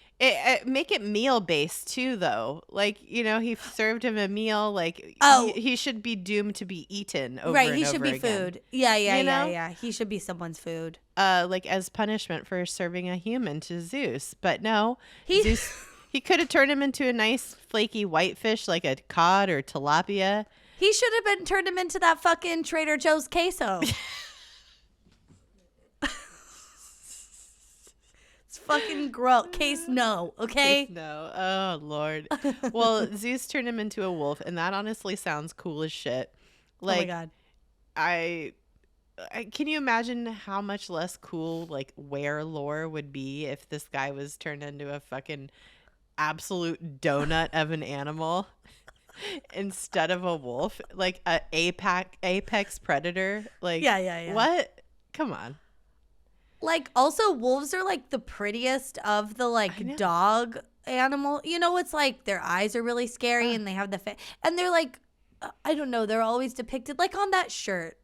Make it meal based too, though. Like, you know, he served him a meal. Like, he should be doomed to be eaten over and over again. Right, he should be food. Yeah. He should be someone's food. Like as punishment for serving a human to Zeus. But no, Zeus. He could have turned him into a nice flaky whitefish, like a cod or tilapia. He should have turned him into that fucking Trader Joe's queso. It's It's fucking gross. Case no, okay? Case no. Oh, Lord. Well, Zeus turned him into a wolf, and that honestly sounds cool as shit. Like, oh my God. I can you imagine how much less cool like were lore would be if this guy was turned into a fucking absolute donut of an animal instead of a wolf, like a apex predator? Like, Yeah. what? Come on. Like, also, wolves are like the prettiest of the like dog animal. You know, it's like their eyes are really scary and they have the and they're like, I don't know, they're always depicted like on that shirt.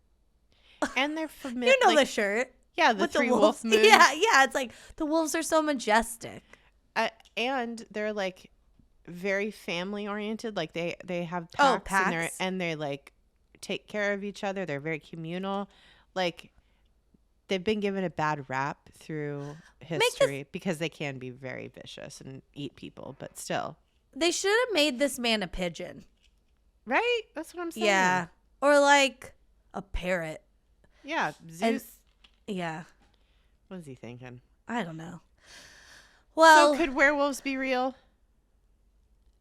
And they're familiar. You know, like, the shirt. Yeah, the three wolf moons. Yeah. It's like the wolves are so majestic. And they're like very family oriented. Like they have packs, and they like take care of each other. They're very communal. Like they've been given a bad rap through history because they can be very vicious and eat people, but still. They should have made this man a pigeon. Right? That's what I'm saying. Yeah. Or like a parrot. Yeah, Zeus. Yeah. What is he thinking? I don't know. Well, so could werewolves be real?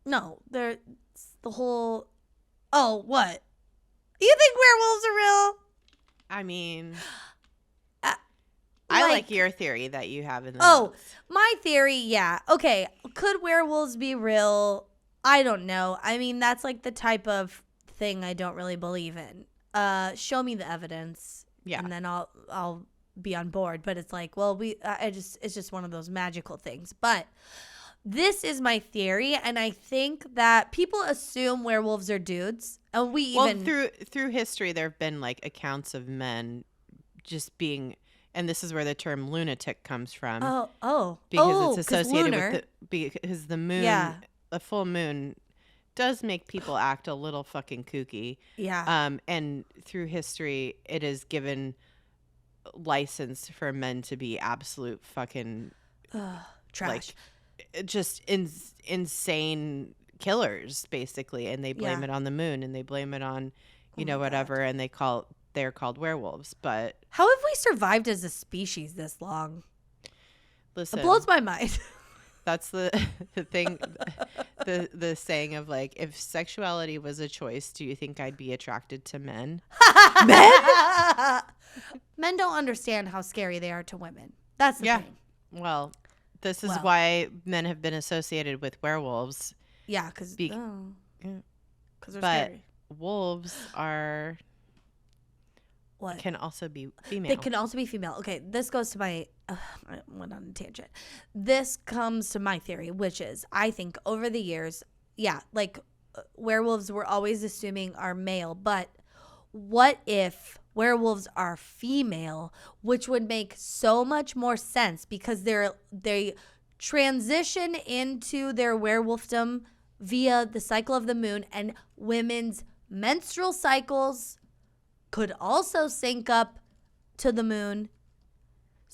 No, they're the whole. Oh, what? You think werewolves are real? I mean, I like your theory that you have in the notes. My theory, yeah. Okay, could werewolves be real? I don't know. I mean, that's like the type of thing I don't really believe in. Show me the evidence. Yeah. And then I'll be on board. But it's like, well, it's just one of those magical things. But this is my theory, and I think that people assume werewolves are dudes, and through history there have been like accounts of men just being, and this is where the term lunatic comes from. Because it's associated with because the moon, a full moon, does make people act a little fucking kooky. Yeah. And through history, it is given license for men to be absolute fucking trash, like just insane killers, basically. And they blame it on the moon, and they blame it on, whatever. God. And they're called werewolves. But how have we survived as a species this long? Listen, it blows my mind. That's the thing, the saying of like, if sexuality was a choice, do you think I'd be attracted to men? Men? Men don't understand how scary they are to women. That's the thing. Well, this is why men have been associated with werewolves. Yeah, because they're scary. Wolves are... What? Can also be female. They can also be female. Okay, this goes to my... I went on a tangent. This comes to my theory, which is, I think over the years, werewolves were always assuming are male, but what if werewolves are female, which would make so much more sense because they transition into their werewolfdom via the cycle of the moon, and women's menstrual cycles could also sync up to the moon.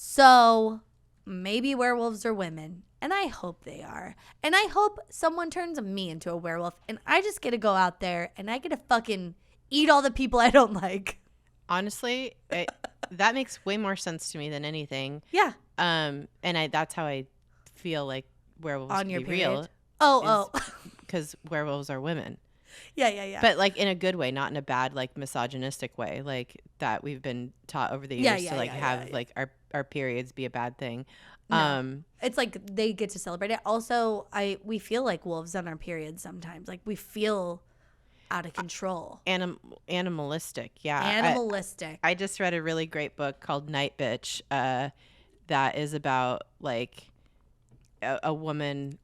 So maybe werewolves are women, and I hope they are. And I hope someone turns me into a werewolf, and I just get to go out there and I get to fucking eat all the people I don't like. Honestly, that makes way more sense to me than anything. Yeah. And that's how I feel like werewolves on can your be period. Real. Oh. Because werewolves are women. Yeah. But like in a good way, not in a bad, like misogynistic way, like that we've been taught over the years to have our periods be a bad thing. No. It's like they get to celebrate it. Also, we feel like wolves on our periods sometimes. Like we feel out of control. Animalistic, yeah. Animalistic. I just read a really great book called Night Bitch that is about like a woman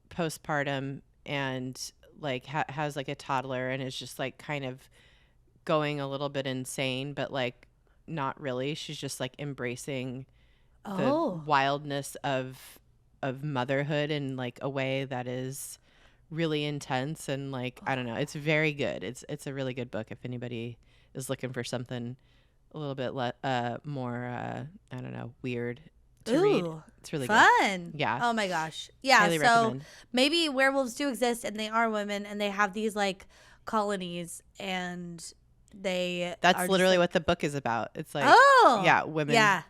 postpartum and like has like a toddler and is just like kind of going a little bit insane, but like not really. She's just like embracing the wildness of motherhood in like a way that is really intense and like I don't know. It's very good. It's a really good book if anybody is looking for something a little bit more I don't know, weird to read. It's really fun. Good. Yeah. Oh my gosh. Yeah. Highly so recommend. Maybe werewolves do exist and they are women and they have these like colonies and that's literally what the book is about. It's like women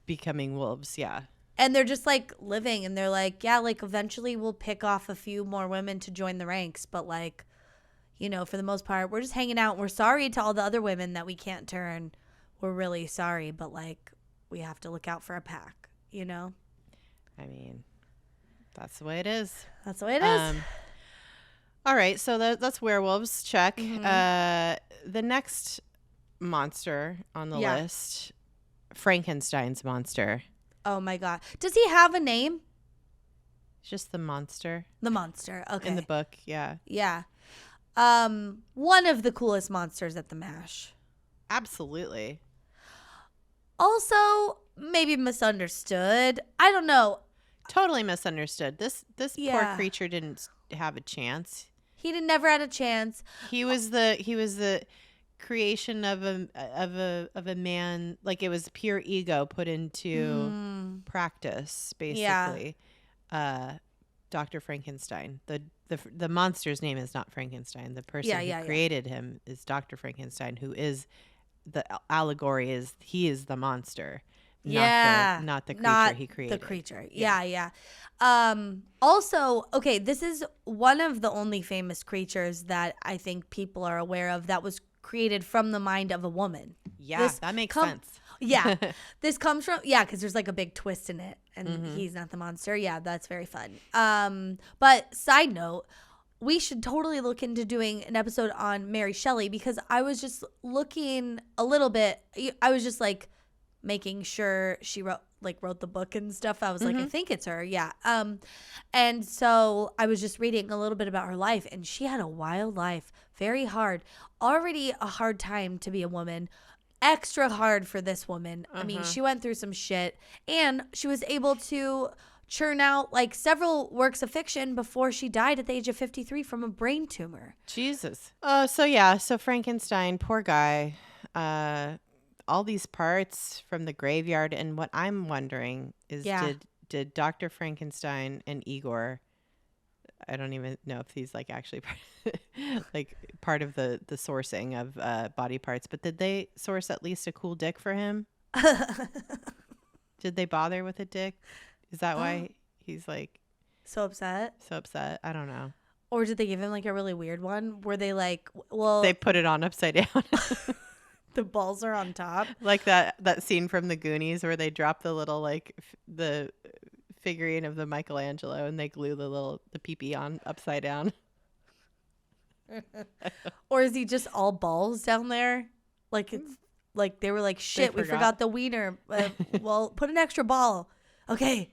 becoming wolves. Yeah. And they're just like living, and they're like, yeah, like eventually we'll pick off a few more women to join the ranks, but like, you know, for the most part, we're just hanging out. We're sorry to all the other women that we can't turn. We're really sorry, but like, we have to look out for a pack, you know? I mean, that's the way it is. That's the way it is. All right, so that's werewolves. Check. Mm-hmm. The next monster on the list, Frankenstein's monster. Oh my God. Does he have a name? It's just the monster. The monster. Okay. In the book, yeah. Yeah. One of the coolest monsters at the MASH. Absolutely. Also, maybe misunderstood. I don't know. Totally misunderstood. This poor creature didn't have a chance. He never had a chance. He was the creation of a man, like it was pure ego put into practice, basically. Yeah. Dr. Frankenstein. The monster's name is not Frankenstein. The person who created him is Dr. Frankenstein, who is the allegory is he is the monster. Not the creature he created. The creature. Yeah. Also, okay, this is one of the only famous creatures that I think people are aware of that was created from the mind of a woman. Yeah, that makes sense. Yeah. This comes from, because there's like a big twist in it, and he's not the monster. Yeah, that's very fun. But side note, we should totally look into doing an episode on Mary Shelley, because I was just looking a little bit. I was just like making sure she wrote the book and stuff. I was like, I think it's her. Yeah. And so I was just reading a little bit about her life, and she had a wild life, very hard, already a hard time to be a woman, extra hard for this woman. I mean, she went through some shit, and she was able to churn out like several works of fiction before she died at the age of 53 from a brain tumor. Jesus. So Frankenstein, poor guy. All these parts from the graveyard, and what I'm wondering is, did Dr. Frankenstein and Igor, I don't even know if he's like actually part of the sourcing of body parts, but did they source at least a cool dick for him? Did they bother with a dick? Is that why he's like so upset? I don't know. Or did they give him like a really weird one where they they put it on upside down? The balls are on top. Like that scene from the Goonies where they drop the little the figurine of the Michelangelo and they glue the pee-pee on upside down. Or is he just all balls down there? Like it's like they were like, shit, we forgot the wiener. Well, put an extra ball. Okay.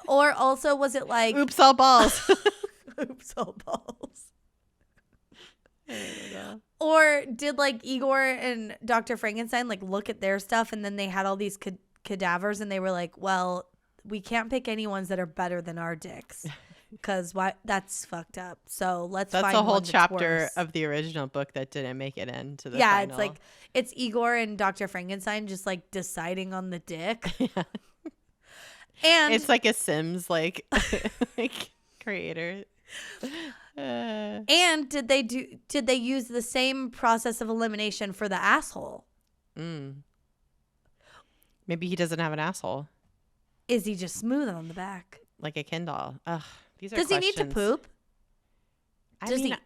Or also was it like, oops, all balls. Oops, all balls. I don't know. Or did like Igor and Dr. Frankenstein like look at their stuff, and then they had all these cadavers, and they were like, well, we can't pick any ones that are better than our dicks, because that's fucked up. So let's find one that's a whole chapter of the original book that didn't make it into the final. It's like it's Igor and Dr. Frankenstein just like deciding on the dick. Yeah. And it's like a Sims like creator. And did they use the same process of elimination for the asshole? Maybe he doesn't have an asshole. Is he just smooth on the back? Like a Ken doll. Ugh, these are Does questions. he need to poop? Does he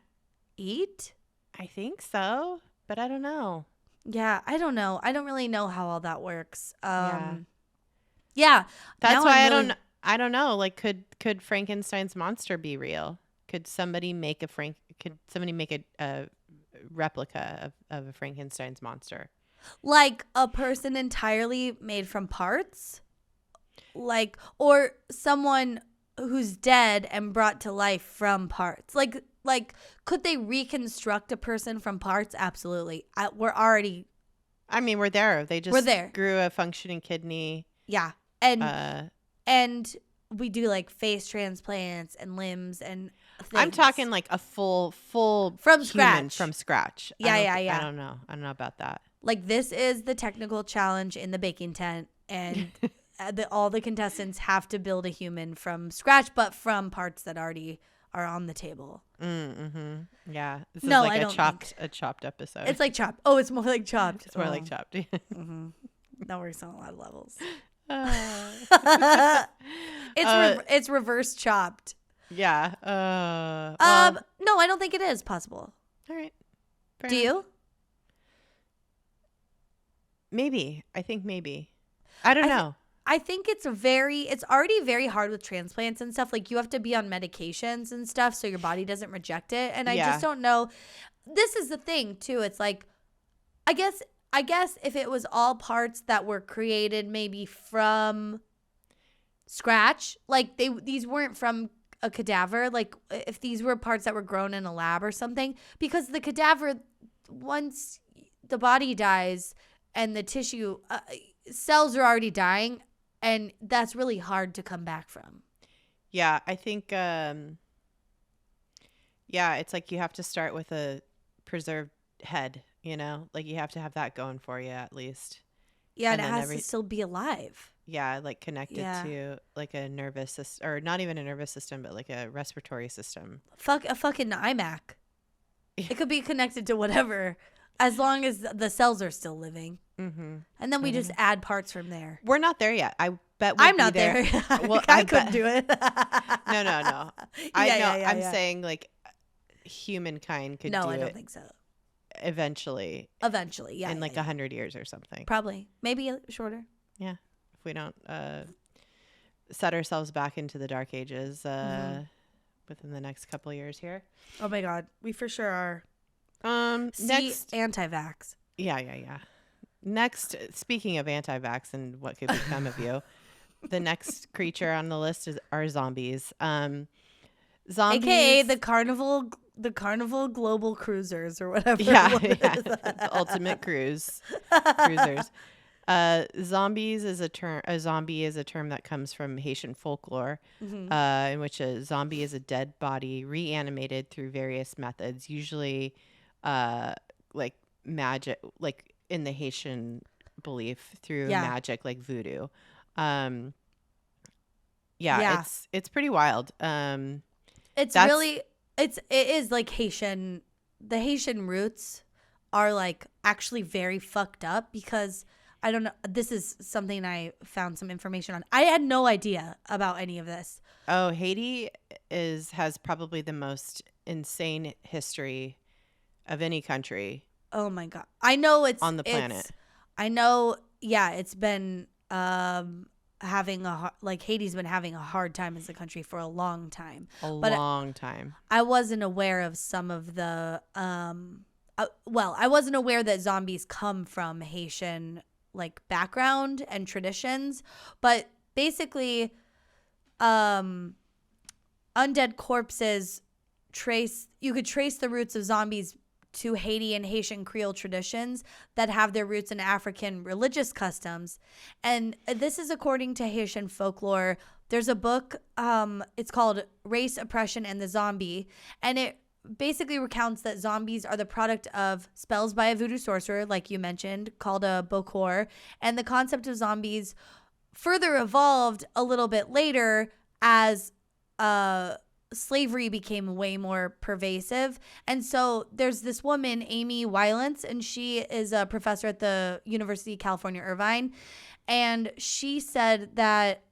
eat? I think so, but I don't know. Yeah, I don't know. I don't really know how all that works. Yeah. That's why I don't know. Like, could Frankenstein's monster be real? Could somebody make a replica of a Frankenstein's monster? Like a person entirely made from parts? Like, or someone who's dead and brought to life from parts? Like could they reconstruct a person from parts? Absolutely. We're there. They just grew a functioning kidney. Yeah. And we do like face transplants and limbs and things. I'm talking like a full from scratch. From scratch. Yeah. I don't know about that. Like this is the technical challenge in the baking tent, and all the contestants have to build a human from scratch, but from parts that already are on the table. Yeah. This is like a chopped episode. It's like Chopped. Oh, it's more like Chopped. It's more like Chopped. That works on a lot of levels. It's reverse chopped. Yeah. No, I don't think it is possible. All right. Do you? Maybe. I think maybe. I don't know. I think it's already very hard with transplants and stuff. Like, you have to be on medications and stuff so your body doesn't reject it. And I just don't know. This is the thing too. It's like, I guess if it was all parts that were created maybe from scratch, like these weren't from a cadaver, like if these were parts that were grown in a lab or something, because the cadaver, once the body dies and the tissue cells are already dying, and that's really hard to come back from. Yeah, I think it's like you have to start with a preserved head, like you have to have that going for you at least. Yeah, and it has to still be alive. Yeah, like connected to like a nervous system, or not even a nervous system, but like a respiratory system. A fucking iMac. It could be connected to whatever, as long as the cells are still living. Mm-hmm. And then we just add parts from there. We're not there yet. I bet I'm not there. Well, I couldn't do it. No. I'm saying like humankind could do it. No, I don't think so. Eventually, yeah. In like 100 years or something. Probably. Maybe shorter. Yeah. If we don't set ourselves back into the dark ages within the next couple of years here. Oh my God. We for sure are. Next, anti-vax. Yeah. Next, speaking of anti-vax and what could become of you, the next creature on the list are zombies. Zombies, AKA the carnival global cruisers or whatever. Yeah. The ultimate cruisers. Zombies is a term. A zombie is a term that comes from Haitian folklore, in which a zombie is a dead body reanimated through various methods, usually, like magic, like in the Haitian belief through magic, like voodoo. It's pretty wild. It is like Haitian. The Haitian roots are like actually very fucked up, because I don't know. This is something I found some information on. I had no idea about any of this. Oh, Haiti has probably the most insane history of any country. Oh my God. I know it's on the planet. I know. Yeah, it's been Haiti's been having a hard time as a country for a long time. Long time. I wasn't aware of some of the I wasn't aware that zombies come from Haitian like background and traditions, but basically undead corpses you could trace the roots of zombies to Haiti and Haitian Creole traditions that have their roots in African religious customs. And this is according to Haitian folklore. There's a book, it's called Race, Oppression, and the Zombie. And it basically recounts that zombies are the product of spells by a voodoo sorcerer, like you mentioned, called a bokor. And the concept of zombies further evolved a little bit later as slavery became way more pervasive. And so there's this woman, Amy Wielance, and she is a professor at the University of California, Irvine. And she said that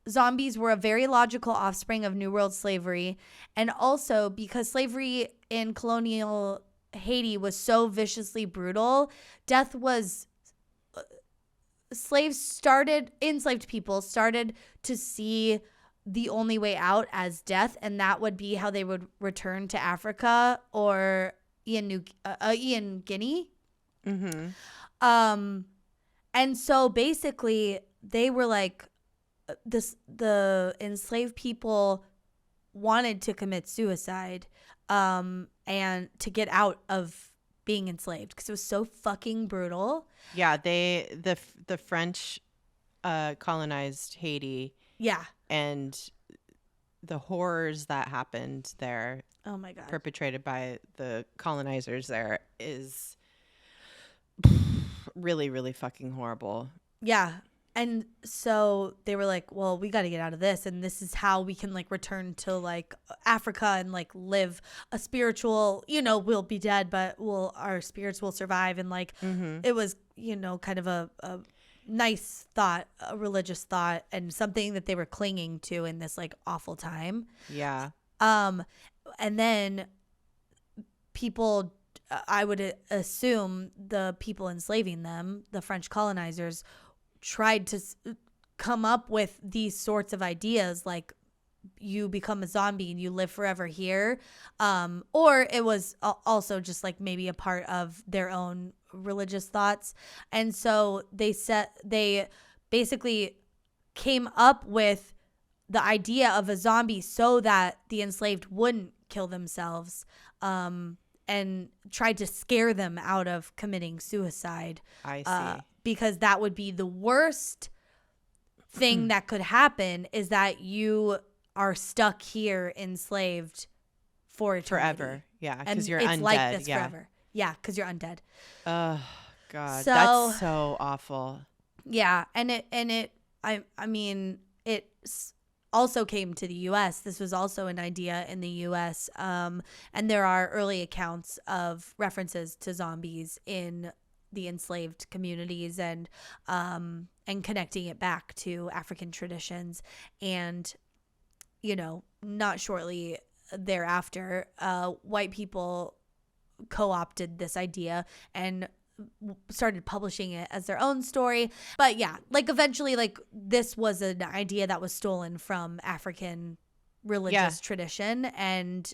zombies were a very logical offspring of New World slavery. And also because slavery in colonial Haiti was so viciously brutal, enslaved people started to see the only way out as death, and that would be how they would return to Africa or Guinea. Mm-hmm. And so basically they were like, the enslaved people wanted to commit suicide and to get out of being enslaved because it was so fucking brutal. Yeah, the French colonized Haiti. Yeah. And the horrors that happened there, oh my God, perpetrated by the colonizers there, is really, really fucking horrible. Yeah. And so they were like, well, we got to get out of this. And this is how we can like return to like Africa and like live a spiritual, we'll be dead, but our spirits will survive. And like, it was, kind of a nice thought, a religious thought, and something that they were clinging to in this like awful time. Yeah. And then people, I would assume the people enslaving them, the French colonizers, tried to come up with these sorts of ideas like you become a zombie and you live forever here. Or it was also just like maybe a part of their own religious thoughts. And so they basically came up with the idea of a zombie so that the enslaved wouldn't kill themselves, and tried to scare them out of committing suicide. I see. Because that would be the worst thing that could happen, is that you are stuck here enslaved for eternity. Forever. Yeah, because you're it's undead. like this forever. Yeah, because you're undead. Oh God, So, that's so awful. Yeah, I mean, it also came to the U.S. This was also an idea in the U.S. And there are early accounts of references to zombies in the enslaved communities, and connecting it back to African traditions. And, you know, not shortly thereafter, white people co-opted this idea and started publishing it as their own story. But yeah, like eventually, like this was an idea that was stolen from African religious tradition, and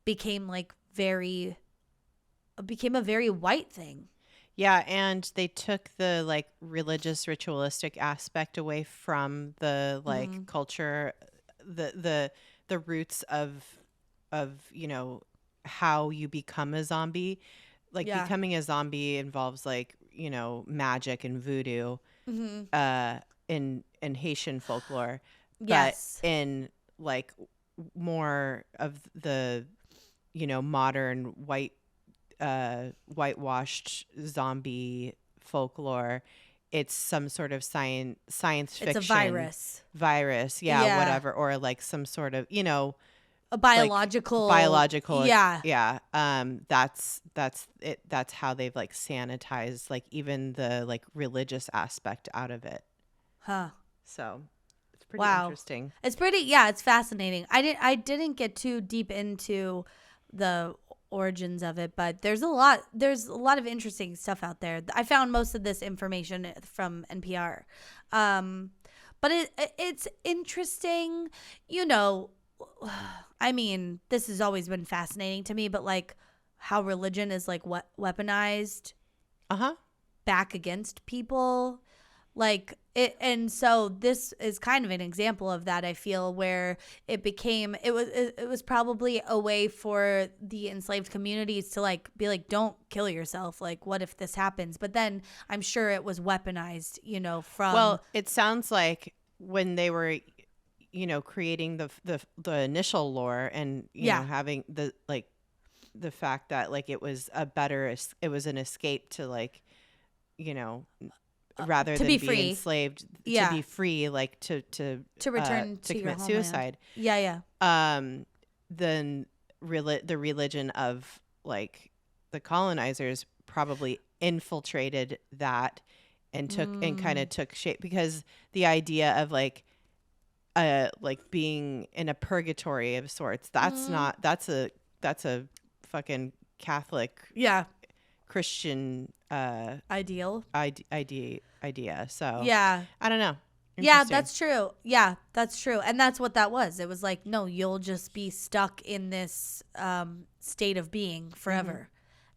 became a very white thing. Yeah, and they took the like religious ritualistic aspect away from the like culture, the roots of you know, how you become a zombie. Like becoming a zombie involves like, you know, magic and voodoo in Haitian folklore. Yes. But in like more of the, you know, modern whitewashed zombie folklore, it's some sort of science fiction. It's a virus, yeah, whatever, or like some sort of, you know, a biological yeah. That's it. That's how they've like sanitized like even the like religious aspect out of it. So it's pretty interesting. It's it's fascinating. I didn't get too deep into the origins of it, but there's a lot of interesting stuff out there. I found most of this information from NPR. But it's interesting, you know. I mean, this has always been fascinating to me, but like how religion is like weaponized back against people, like it. And so this is kind of an example of that, I feel, where it was probably a way for the enslaved communities to like be like, don't kill yourself, like what if this happens? But then I'm sure it was weaponized, you know, from it sounds like when they were, you know, creating the initial lore and you know, having the like the fact that like it was an escape to like, you know, rather than be enslaved, to be free, like to return to commit your suicide. Then the religion of like the colonizers probably infiltrated that and kind of took shape, because the idea of like being in a purgatory of sorts, that's a fucking Catholic Christian ideal idea. So yeah, I don't know. Yeah, that's true. Yeah, that's true. And that's what that was. It was like, no, you'll just be stuck in this state of being forever,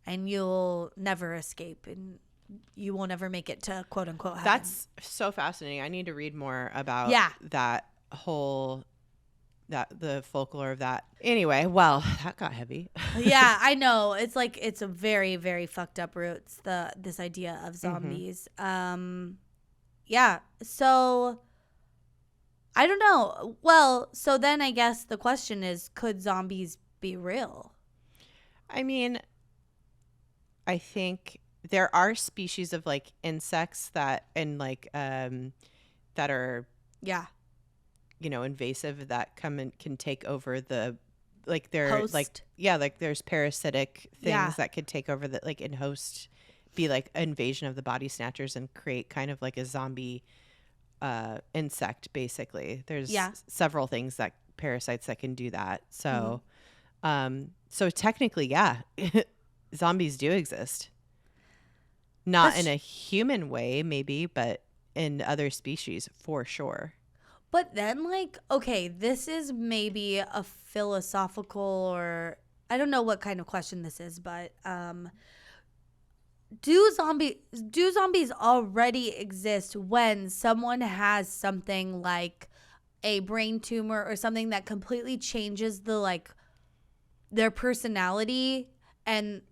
and you'll never escape, and you won't ever make it to quote unquote heaven. That's so fascinating. I need to read more about that whole the folklore of that. Anyway, well, that got heavy. Yeah, I know. It's like it's a very, very fucked up roots, this idea of zombies. Yeah. So I don't know. Well, so then I guess the question is, could zombies be real? I mean, I think there are species of like insects that that are you know, invasive, that come and can take over the like they're host. like like there's parasitic things that could take over the like and host be like invasion of the body snatchers and create kind of like a zombie insect. Basically, there's several things that parasites that can do that. So, so technically, yeah, zombies do exist. Not in a human way, maybe, but in other species for sure. But then, like, okay, this is maybe a philosophical, or I don't know what kind of question this is, but do zombies already exist when someone has something like a brain tumor or something that completely changes their personality and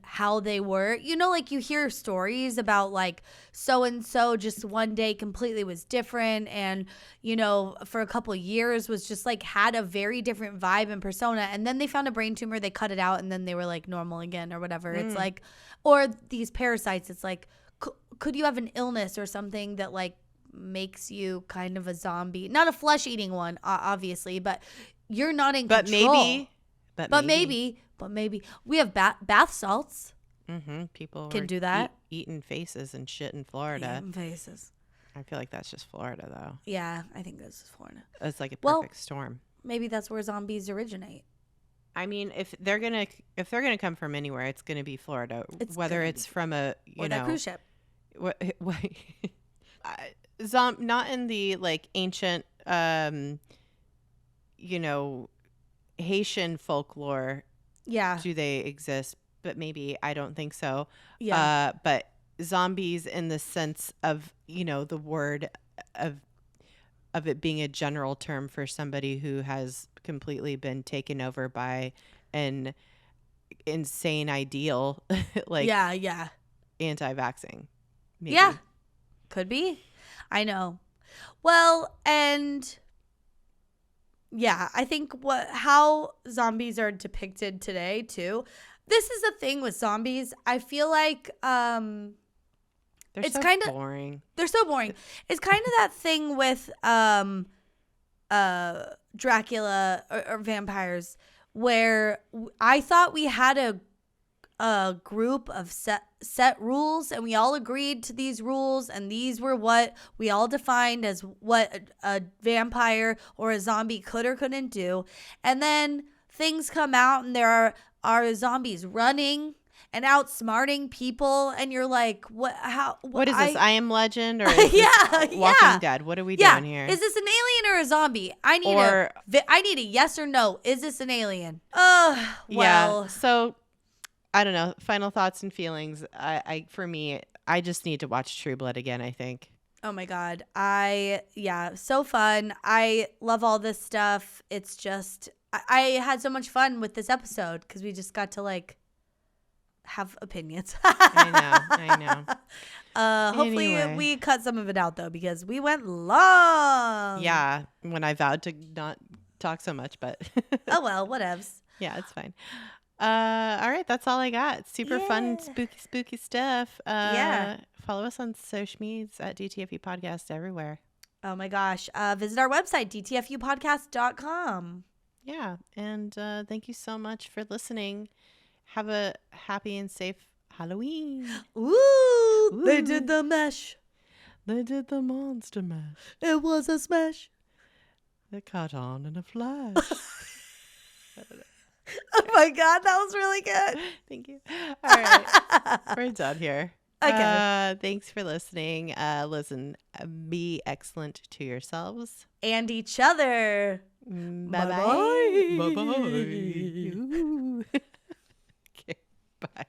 how they were? You know, like, you hear stories about like so and so just one day completely was different, and you know, for a couple of years was just like had a very different vibe and persona, and then they found a brain tumor, they cut it out, and then they were like normal again or whatever. It's like, or these parasites, it's like, could you have an illness or something that like makes you kind of a zombie? Not a flesh eating one, obviously, but you're not in control. But maybe we have bath salts. People can do that. Eating faces and shit in Florida. Eating faces. I feel like that's just Florida, though. Yeah, I think this is Florida. It's like a perfect storm. Maybe that's where zombies originate. I mean, if they're gonna come from anywhere, it's gonna be Florida. Whether it's from a that cruise ship. Not in the like ancient, Haitian folklore. Yeah. Do they exist? But maybe. I don't think so. Yeah. But zombies in the sense of, the word of it being a general term for somebody who has completely been taken over by an insane ideal, like anti-vaxxing. Maybe. Yeah. Could be. I know. Well, and yeah, I think how zombies are depicted today too. This is the thing with zombies. I feel like it's so kind of boring. They're so boring. It's kind of that thing with Dracula or vampires, where I thought we had a group of set rules, and we all agreed to these rules, and these were what we all defined as what a vampire or a zombie could or couldn't do. And then things come out, and there are zombies running and outsmarting people, and you're like, what is this? I Am Legend, or is this Walking Dead? What are we doing here? Is this an alien or a zombie? I need a yes or no. Is this an alien? Well. Yeah. So I don't know. Final thoughts and feelings. For me, I just need to watch True Blood again, I think. Oh my God. So fun. I love all this stuff. It's just, I had so much fun with this episode because we just got to like have opinions. I know. Hopefully we cut some of it out though, because we went long. Yeah. When I vowed to not talk so much, but. Oh well, whatevs. Yeah, it's fine. All right, that's all I got. Super fun, spooky stuff. Follow us on social medias at DTFU Podcast everywhere. Oh my gosh. Visit our website, DTFUpodcast.com. Yeah, and thank you so much for listening. Have a happy and safe Halloween. Ooh, they did the mesh. They did the monster mash. It was a smash. They caught on in a flash. Oh my God, that was really good. Thank you. All right. We're done here. Okay. Thanks for listening. Listen, be excellent to yourselves. And each other. Bye-bye. Bye-bye. Okay, bye.